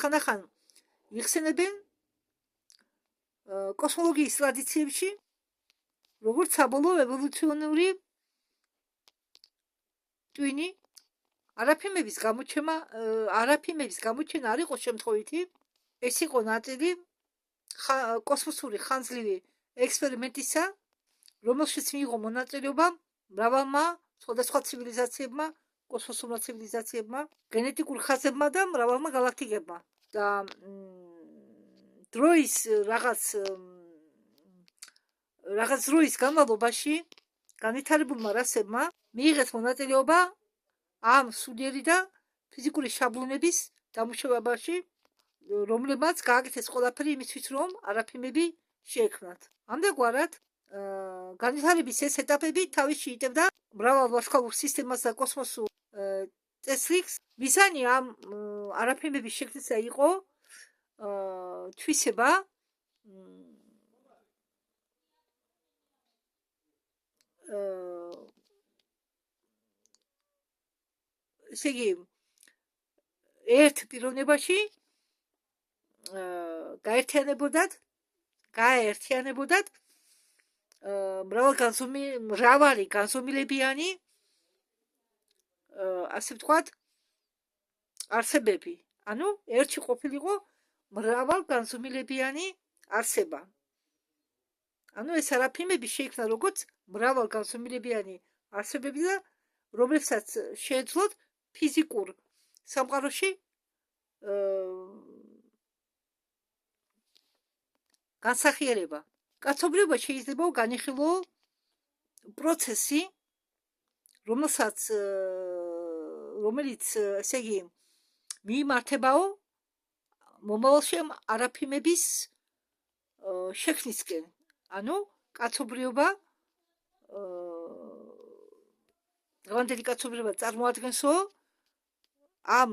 ხანდახან იხსენებენ კოსმოლოგიის ტრადიციებში როგორც საბოლოო ევოლუციონური ტვინი არაფიმების გამოჩენა არ იყო შემთხვევითი ეს იყო ნაწილი კოსმოსური ხანძლივი ექსპერიმენტისა რომელშიც მიიღო მონაწილეობა მრავალმა სხვადასხვა ცივილიზაციებმა კოსმოსურმა ცივილიზაციებმა გენეტიკურ ხაზებმა და მრავალმა გალაქტიკებმა და დროის რაღაც დროის განმავლობაში განვითარებულმა რასებმა მიიღეს მონაწილეობა ამ სულიერი და ფიზიკური შაბლონების დამუშავებაში რომლებმაც გააკეთეს ყველაფერი იმისთვის რომ არაფიმები შეექმნათ. ამდენგვარად განვითარების ეს ეტაპები თავისში იტევდა მრავალ ვარსკვლავურ სისტემას და კოსმოსურ წესრიგს. მიზანი ამ არაფიმების შექმნისა იყო თვისება ესე იგი ერთ პიროვნებაში გაერთიანებოდათ მრავალი განზომილებიანი ასე ვთქვათ არსებები. ანუ ერთში ყოფილიყო მრავალ განზომილებიანი არსება. ანუ ეს არაფიმები შეიქმნა როგორც მრავალ განზომილებიანი არსებები და რომლებსაც შეეძლოთ ფიზიკურ სამყაროში განსახიერება. კაცობრიობა შეიძლება განიხილო პროცესი, რომელიც ესე იგი მიიმართებაო მომავალში ამ არაფიმების შექმნისკენ. ანუ კაცობრიობა დღევანდელი კაცობრიობა წარმოადგენსო ამ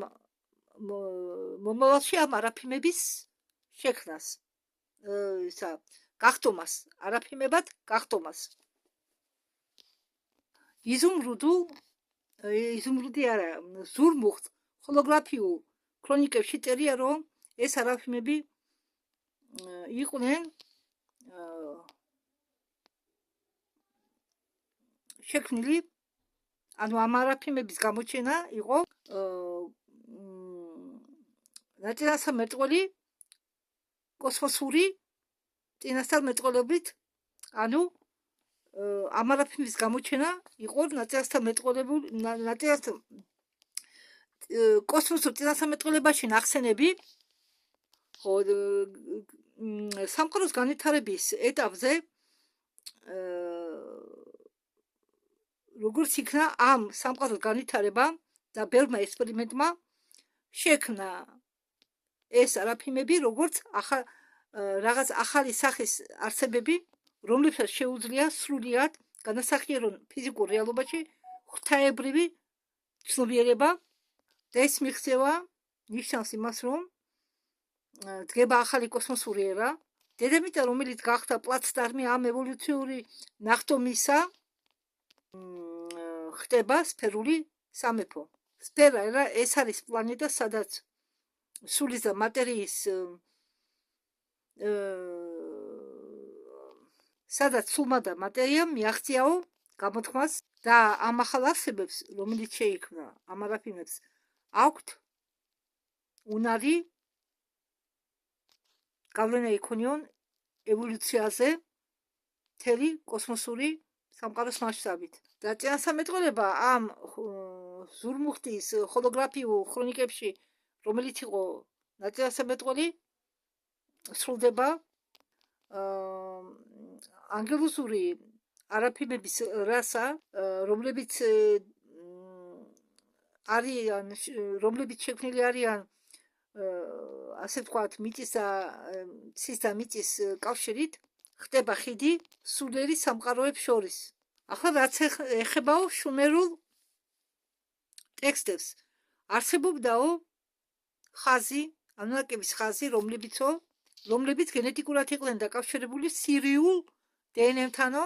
მომავალში ამ არაფიმების შექმნას. გახტომას, არაფიმებად გახტომას. იზუმრუდი არა, ზურმუხტ ჰოლოგრაფიულ ქრონიკებში წერია, რომ ეს არაფიმები იყვნენ შექმნილი, ანუ ამ არაფიმების გამოჩენა იყო ნაწილასამერტყველი კოსმოსური წინასწარმეტყველობით, ანუ ამ არაფიმების გამოჩენა იყო კოსმოსურ წინასწარმეტყველებაში ნახსენები, სამყაროს განვითარების ეტაპზე როგორც იქნა ამ სამყაროს განვითარება და ბევრმა ექსპერიმენტმა შექმნა ეს არაფიმები როგორც რაღაც ახალი სახის არსებები, რომლებსაც შეუძლია სრულიად განასახიერონ ფიზიკურ რეალობაში ღვთაებრივი ცნობიერება და ეს მიღწევა ნიშნავს იმას, რომ დგება ახალი კოსმოსური ერა. დედამიწა, რომელიც გახდა პლაცდარმი ამ ევოლუციური ნახტომისა, ხდება სფერული სამეფო. სფერა ეს არის პლანეტა, სადაც სულის და მატერიის სადაც სულმა და მატერიამ მიაღწიაო გამოთქმას და ამ ახალ არსებებს, რომელიც შეიქმნა ამ არაფიმებს, აქვთ უნარი გავლენა იქონიონ ევოლუციაზე მთელი კოსმოსური სამყაროს მასშტაბით. და წინასამეტყველება ამ ზურმუხტის ჰოლოგრაფიულ ქრონიკებში, რომელიც იყო ნაწილასამეტყველი, სრულდება ანგელოზური არაფინების რასა, რომლებიც არიან, რომლებიც შექმნილი არიან ასე ვთქვათ, მიწის და ცის და მიწის კავშირით, ხდება ხიდი სულიერი სამყაროებს შორის. ახლა რაც ეხებაო შუმერულ ტექსტებს, არსებობდაო ხაზი, ანაკების ხაზი, რომლებიც გენეტიკურად იყვნენ დაკავშირებული სირიულ დნმ-თანო,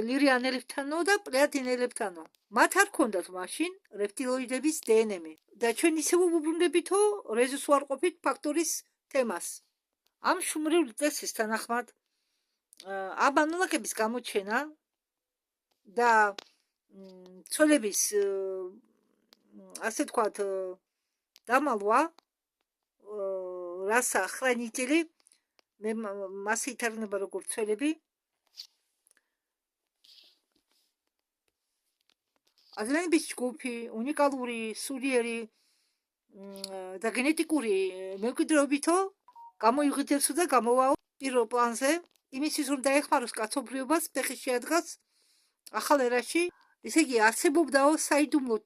ლირიანელებთანო და პლეატინელებთანო. მათ არ ჰქონდათ მაშინ რეპტილოიდების დნმ და ჩვენ ისევ ვუბრუნდებითო რეზოს უარყოფით ფაქტორის თემას. ამ შუმერული ტექსტის თანახმად ამ ანაკების გამოჩენა და ცოლების ასე ვთქვათ დამალვა რასა ხრანიტელი მე მას ითარგმნება როგორც ცოლები ადამიანების ჯგუფი უნიკალური სულიერი და გენეტიკური მემკვიდრეობითო გამოიღვიძებსო და გამოვაო პირველ პლანზე იმისთვის რომ დაეხმაროს კაცობრიობას ფეხის შეადგას ახალ ერაში ესე იგი არსებობდაო საიდუმლო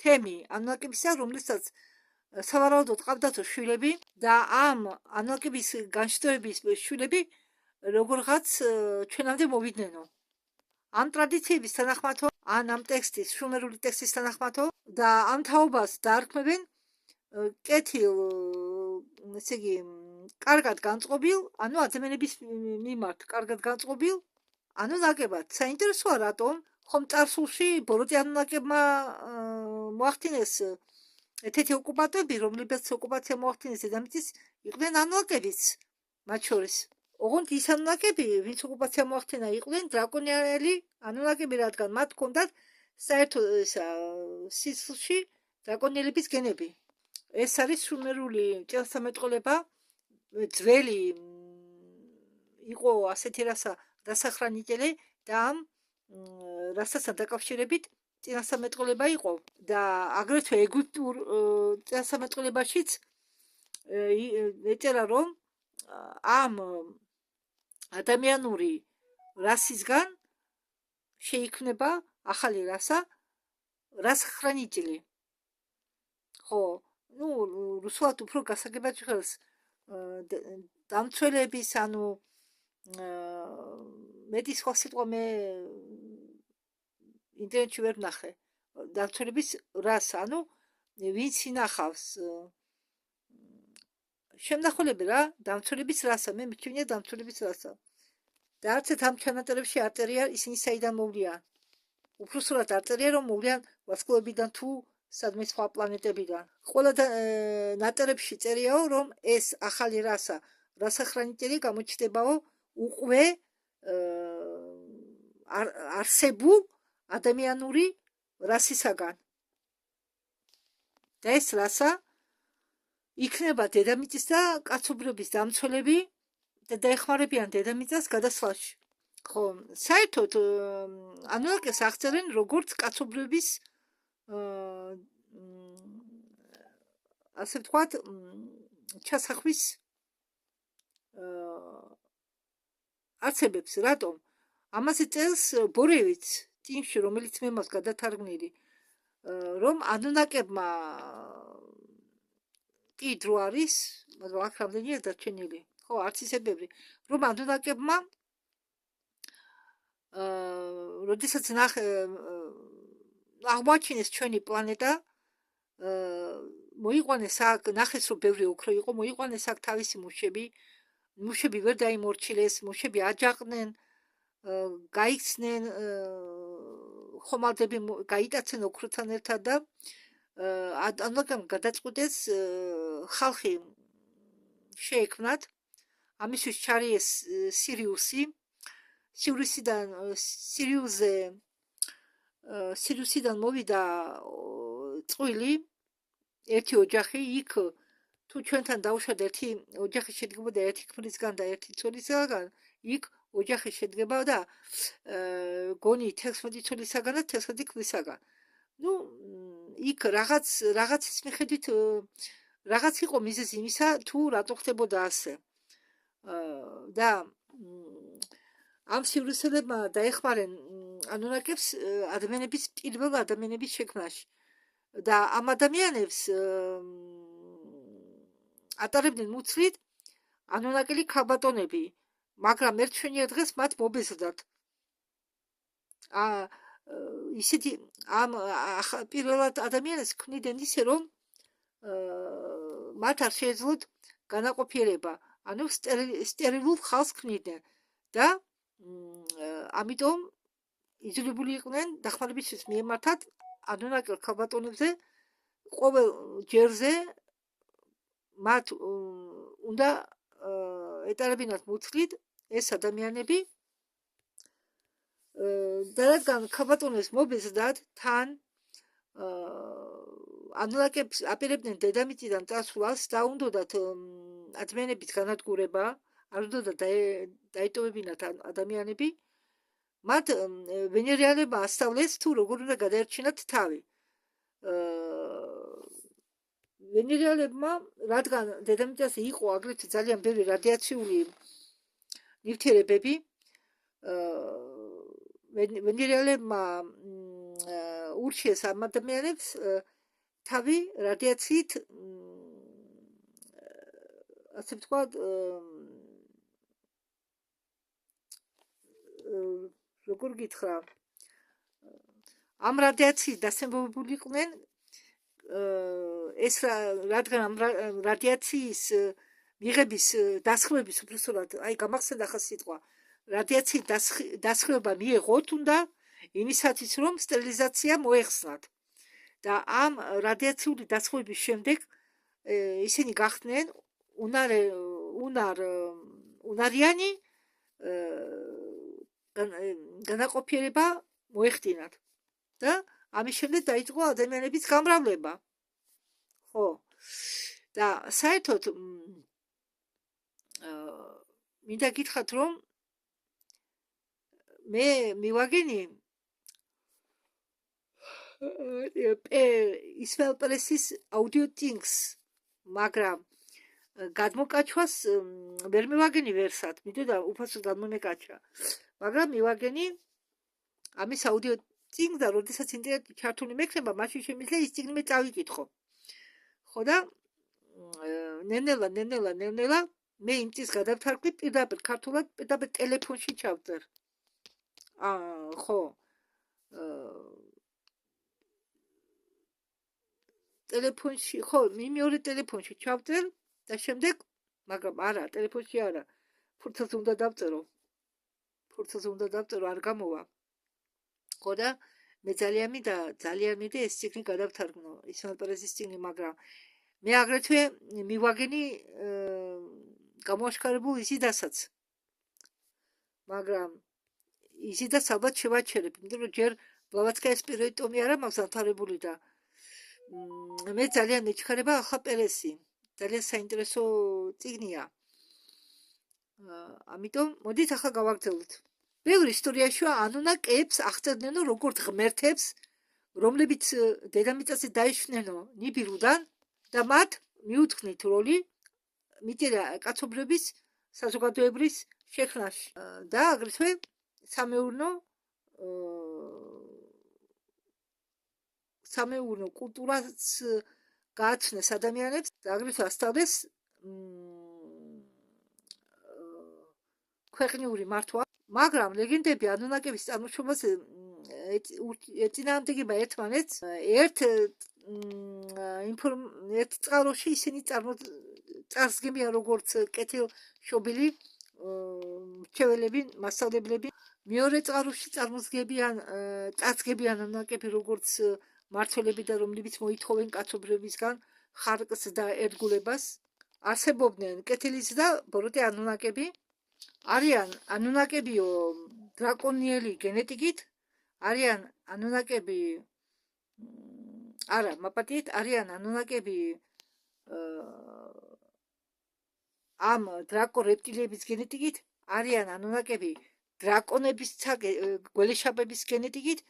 თემი ანაკებისა რომლესაც სავარაუდოდ ყავდათო შვილები და ამ ანაკების განშტოების შვილები როგორღაც ჩვენამდე მოვიდნენ ამ ტრადიციების თანახმადო ან ამ ტექსტის შუმერული ტექსტის თანახმადო და ამ თაობას დაარქმევენ კეთილ ესე იგი კარგად განწყობილ ანუ ადამიანების მიმართ კარგად განწყობილ ანუ ნაკებად საინტერესოა რატომ ხომ წარსულში ბოროტიანაკებმა მოახდინეს ეთეთი ოკუპანტები რომლებიც ოკუპაცია მოახდინეს დედამიწის იყვნენ ანაკებიც მათ შორის ოღონდ ის ანაკები ვინც ოკუპაცია მოახდინა იყვნენ დრაკონიელი ანაკები რადგან მათ ჰქონდათ საერთო სისხლში დრაკონიელების გენები ეს არის შუმერული წინასამეტყველება ძველი იყო ასეთი დასახრანიტელი და ამ რასასთან დაკავშირებით წინასამეტყველება იყო და აგრეთვე ეგვიპტურ წინასამეტყველებაშიც ეწერა რომ ამ ადამიანური რასისგან შეიქმნება ახალი რასხრანიტელი ხო ну რუსულად უფრო გასაგებად ჟღერს დამცველების ანუ მეტი სხვა სიტყვა მე ინტერნეტში ვერ ვნახე დამცველების რას ანუ ვინც ინახავს შემნახულები რა დამცველების რასა მე მიჩვენია დამცველების რასა და არც ამ ჩანაწერებში არ წერია ისინი საიდან მოვლიან უბრალოდ არ წერია რომ მოვლიან ვარსკვლავებიდან თუ სადმე სხვა პლანეტებიდან ყველა ნაწერებში წერიაო რომ ეს ახალი რასახრანიტელი გამოჩნდებაო უკვე არსებულ ადამიანური რასისაგან და ეს რასა იქნება დედამიწის და კაცობრიობის დამცველები და დაეხმარებიან დედამიწას გადასვლაში ხო საერთოდ ანაკებს აღწერენ როგორც კაცობრიობის ასე ვთქვათ ჩასახვის არცებებს რატომ ამაზე წელს ბორევიც წინში რომელიც მე მას გადათარგმნილი რომ ანაკებმა კი დრო არის მაგრამ აქ რამდენია დარჩენილი ხო არც ისე ბევრი რომ ანაკებმა როდესაც აღმოაჩინეს ჩვენი პლანეტა მოიყვანეს აქ ნახეს რომ ბევრი ოქრო იყო მოიყვანეს აქ თავისი მუშები ვერ დაიმორჩილეს მუშები აჯაყდნენ გაიქცნენ ხომალდები გაიტაცნენ ოქროთან ერთად და ანაკებმა გადაწყვიტეს ხალხი შეექმნათ ამისთვის ჩარიეს სირიუსიდან მოვიდა წყვილი ერთი ოჯახი იქ თუ ჩვენთან დავუშვათ ერთი ოჯახი შედგებოდა ერთი ქმრისგან და ერთი ცოლისგან, იქ ოჯახი შედგება და გონი 16 ცოლისაგან და 16 ქმრისაგან. ნუ იქ რაღაცის მიხედვით რაღაც იყო მიზეზი იმისა, თუ რატო ხდებოდა ასე. და ამ სივრცელებმა დაეხმარენ ანუნაკებს ადამიანების პირველ ადამიანების შექმნაში. და ამ ადამიანებს ატარებდნენ მუცლით ანუნაკელი ქალბატონები, მაგრამ ერთ ჩვენიერ დღეს მათ მობეზრდათ. ისეთი ამ პირველად ადამიანებს ქმნიდნენ ისე, რომ მათ არ შეეძლოთ განაყოფიერება, ანუ სტერილულ ხალხს ქმნიდნენ და ამიტომ იძულებული იყვნენ დახმარებისთვის მიემართათ ანუნაკელ ქალბატონებზე ყოველ ჯერზე მათ უნდა ეტარებინათ მუცლით ეს ადამიანები და რადგან ქალბატონებს მობეზრდათ თან ანუნაკებს აპირებდნენ დედამიწიდან წასვლას და უნდათ ადამიანების განადგურება, არ უნდა დაეტოვებინათ ადამიანები, მათ ვენერიალებმა ასწავლეს თუ როგორ უნდა გადაერჩინათ თავი. ვენერიალებმა, რადგან დედამიწაზე იყო აგრეთვე ძალიან ბევრი რადიაციული ნივთიერებები, ვენერიალებმა ურჩიეს ამ ადამიანებს თავი რადიაციით, ასე ვთქვათ, როგორ გითხრა, ამ რადიაციით დასამბობებული იყვნენ ეს რადგან ამ რადიაციის მიღების დასხმების უბრალოდ აი გამახსენდა ხა სიტყვა რადიაციით დასხმება მიეღოთ უნდა იმისათვის რომ სტერილიზაცია მოეხსნათ და ამ რადიაციული დასხმების შემდეგ ისინი გახდნენ უნარიანი განაყოფიერება მოეხდინათ და ამის შემდეგ დაიწყო ადამიანების გამრავლება. ხო. და საერთოდ მინდა გითხრათ რომ მე მივაგენი ისმაილ პერესის აუდიო თინგს, მაგრამ გადმოკაჩვას ვერ მივაგენი ვერსად, მითოდა უფასოდ გამომეკაჩა. მაგრამ მივაგენი ამის აუდიო წიგნს და როდესაც ინტერნეტში ჩართული მექნება, მაშინ შემიძლია ის წიგნი მე წავიკითხო. ხო და ნელ-ნელა მე იმ წიგნს გადავთარგმნი პირდაპირ ქართულად, პირდაპირ ტელეფონში ჩავწერ. ხო. ტელეფონში, ხო, მეორე ტელეფონში ჩავწერ და შემდეგ, მაგრამ არა, ტელეფონში არა. ფურცელზე უნდა დავწერო, არ გამოვა. ხო და მე ძალიან მინდა ეს წიგნი გადავთარგმნო, ისმაილ პერესის წიგნი, მაგრამ მე აგრეთვე მივაგენი გამოაშკარებულ იზიდასაც. მაგრამ იზიდას ალბათ შევაჩერებ, იმიტომ რომ ჯერ ბლავატსკაიას პირველი ტომი არა მაქვს დამთავრებული და მე ძალიან მეჩქარება ახლა პერესი. ძალიან საინტერესო წიგნია. ამიტომ მოდით ახლა გავაგრძელოთ. ბევრი ისტორიაშია ანუნაკებს აღწერდნენ როგორც ღმერთებს, რომლებიც დედამიწაზე დაიშვნენო ნიბირუდან და მათ მიუძღვნით როლი მიტირა კაცობრიობის საზოგადოებრივ შექმნაში და აგრეთვე სამეურნეო კულტურას გააცნეს ადამიანებს და აგრეთვე ასწავლეს ქვეყნიური მართვა. მაგრამ ლეგენდები ანუნაკების წარმოშობაზე ეწინააღმდეგება ერთმანეთს. ერთ წყაროში ისინი წარსდგებიან როგორც კეთილშობილი მრჩეველები, მასწავლებლები. მეორე წყაროში წარსდგებიან ანუნაკები როგორც მმართველები და რომლებიც მოითხოვენ კაცობრიობისგან ხარკს და ერთგულებას. არსებობდნენ კეთილის და ბოროტე ანუნაკები. არიან ანუნაკებიო დრაკონიელი გენეტიკით, არიან ანუნაკები არა, მაპატიეთ, არიან ანუნაკები ამ დრაკო რეპტილიების გენეტიკით არიან ანუნაკები დრაკონების გველეშაპების გენეტიკით,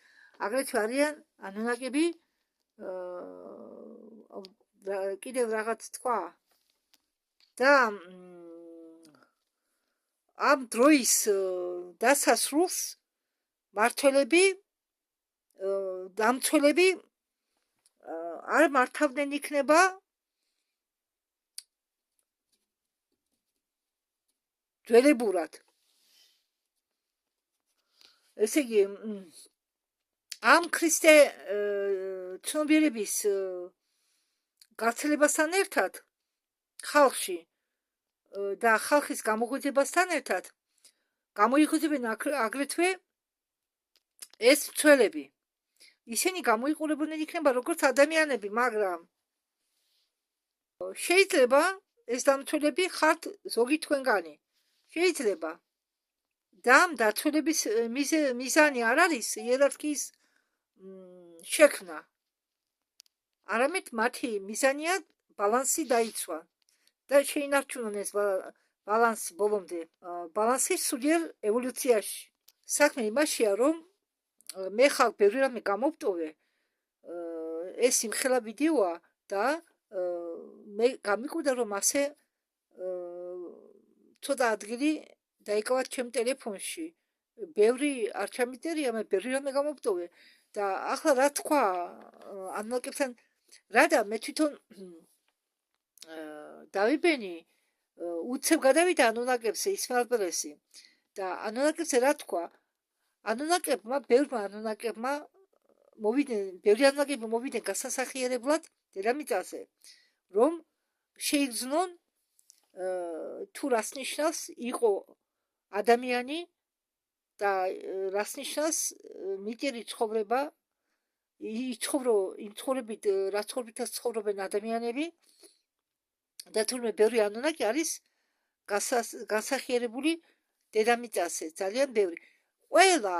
აგრეთვე არიან ანუნაკები კიდევ რაღაც თქვა და ამ დროის დასასრულს დამცველები არ მართავდნენ იქნება ძველებურად. ესე იგი, ამ ქრისტე ცნობიერების გავრცელებასთან ერთად ხალხში და ხალხის გამოღვიძებასთან ერთად გამოიღვიძებენ აგრეთვე ეს მცველები. ისინი გამოიყურებოდნენ იქნება როგორც ადამიანები, მაგრამ შეიძლება ეს დამცველები ხართ ზოგი თქვენგანი. შეიძლება და ამ დაცველების მიზანი არ არის იერარქიის შექმნა. არამედ მათი მიზანია ბალანსი დაიცვა და შეინარჩუნონ ეს ბალანსი ბოლომდე. ბალანსი სულიერ ევოლუციაში. საქმე იმაშია, რომ მე ხალხ ბევრი რამე გამოვტოვე, ეს იმხელა ვიდეოა და მე გამიკვირდა, რომ ასე ცოტა ადგილი დაიკავათ ჩემ ტელეფონში. ბევრი არ ჩამიწერია, მე ბევრი რამე გამოვტოვე და ახლა რა თქვა ანუნაკებთან, რადა მე თვითონ დავიბენი უცებ გადავიდა ანუნაკებზე ისმაილ-პერესი და ანუნაკებზე რა თქვა, ბევრი ანუნაკები მოვიდნენ გასასახიერებლად დედამიწაზე, რომ შეიგრძნონ თუ რას ნიშნავს იყო ადამიანი და რას ნიშნავს მიტირი ცხოვრება, იმ ცხოვრებით, რა ცხოვრებითაც ცხოვრობენ ადამიანები და თურმე ბევრი ანუნაკი არის გასახიერებული დედამიწაზე, ძალიან ბევრი. ყველა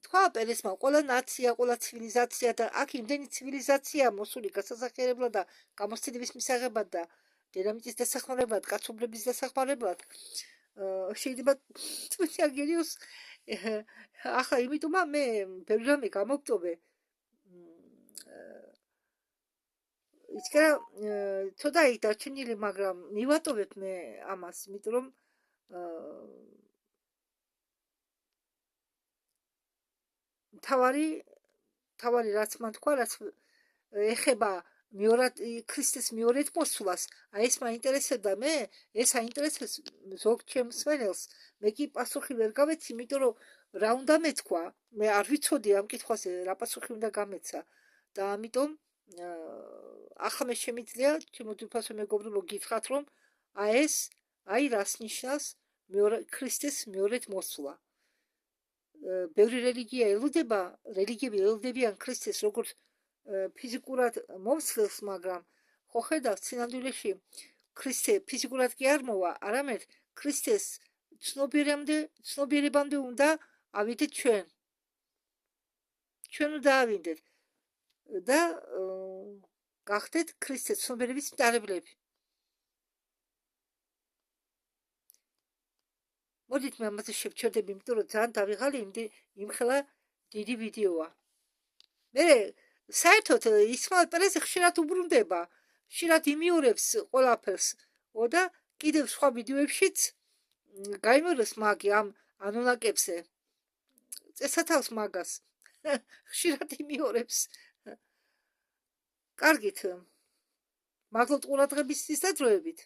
თქვა პერესმა, ყველა ნაცია, ყველა ცივილიზაცია და აქ იმდენი ცივილიზაცია მოსული გასასახიერებლად და გამოცდილების მისაღებად და დედამიწის დასახმარებლად, კაცობრიობის დასახმარებლად, შეიძლება თვითონ აგერიოს. ახლა იმიტომა მე ბევრი რამე გამოვტოვე. ისკარა ცოტა იქ დარჩენილი, მაგრამ მივატოვებ მე ამას, იმიტომ რომ თავარი რაც მან თქვა, რაც ეხება ქრისტეს მეორედ მოსვლას, აი ეს მაინტერესებდა მე, ეს აინტერესებს ზოგ ჩემს მსმენელს. მე კი პასუხი ვერ გავეცი, იმიტომ რომ რა უნდა მეთქვა, მე არ ვიცოდი ამ კითხვაზე რა პასუხი უნდა გამეცა და ამიტომ ახლა მე შემიძლია ჩემო ძვირფასო მეგობრებო გითხრათ, რომ აი რას ნიშნავს ქრისტეს მეორედ მოსვლა. ბევრი რელიგიები ელოდებიან ქრისტეს როგორც ფიზიკურად მომცველს, მაგრამ ხო ხედავთ სინამდვილეში ქრისტე ფიზიკურად კი არ მოვა, არამედ ქრისტეს ცნობიერებამდე უნდა ავიდეთ ჩვენ უნდა ავიდეთ და გახდეთ ქრისტეს ცნობიერების მტარებლები. მოდით მე ამაზე შევჩერდები, იმიტომ რომ ძალიან დავიღალე იმხელა დიდი ვიდეოა. მე საერთოდ ისმაილ-პერესი ხშირად უბრუნდება, ხშირად იმიორებს ყველაფერს და კიდევ სხვა ვიდეოებშიც გაიმეორებს მაგი ამ ანუნაკებზე. წესათავს მაგას. ხშირად იმიორებს. კარგით. მადლობთ ყურადღებისთვის და დროებით.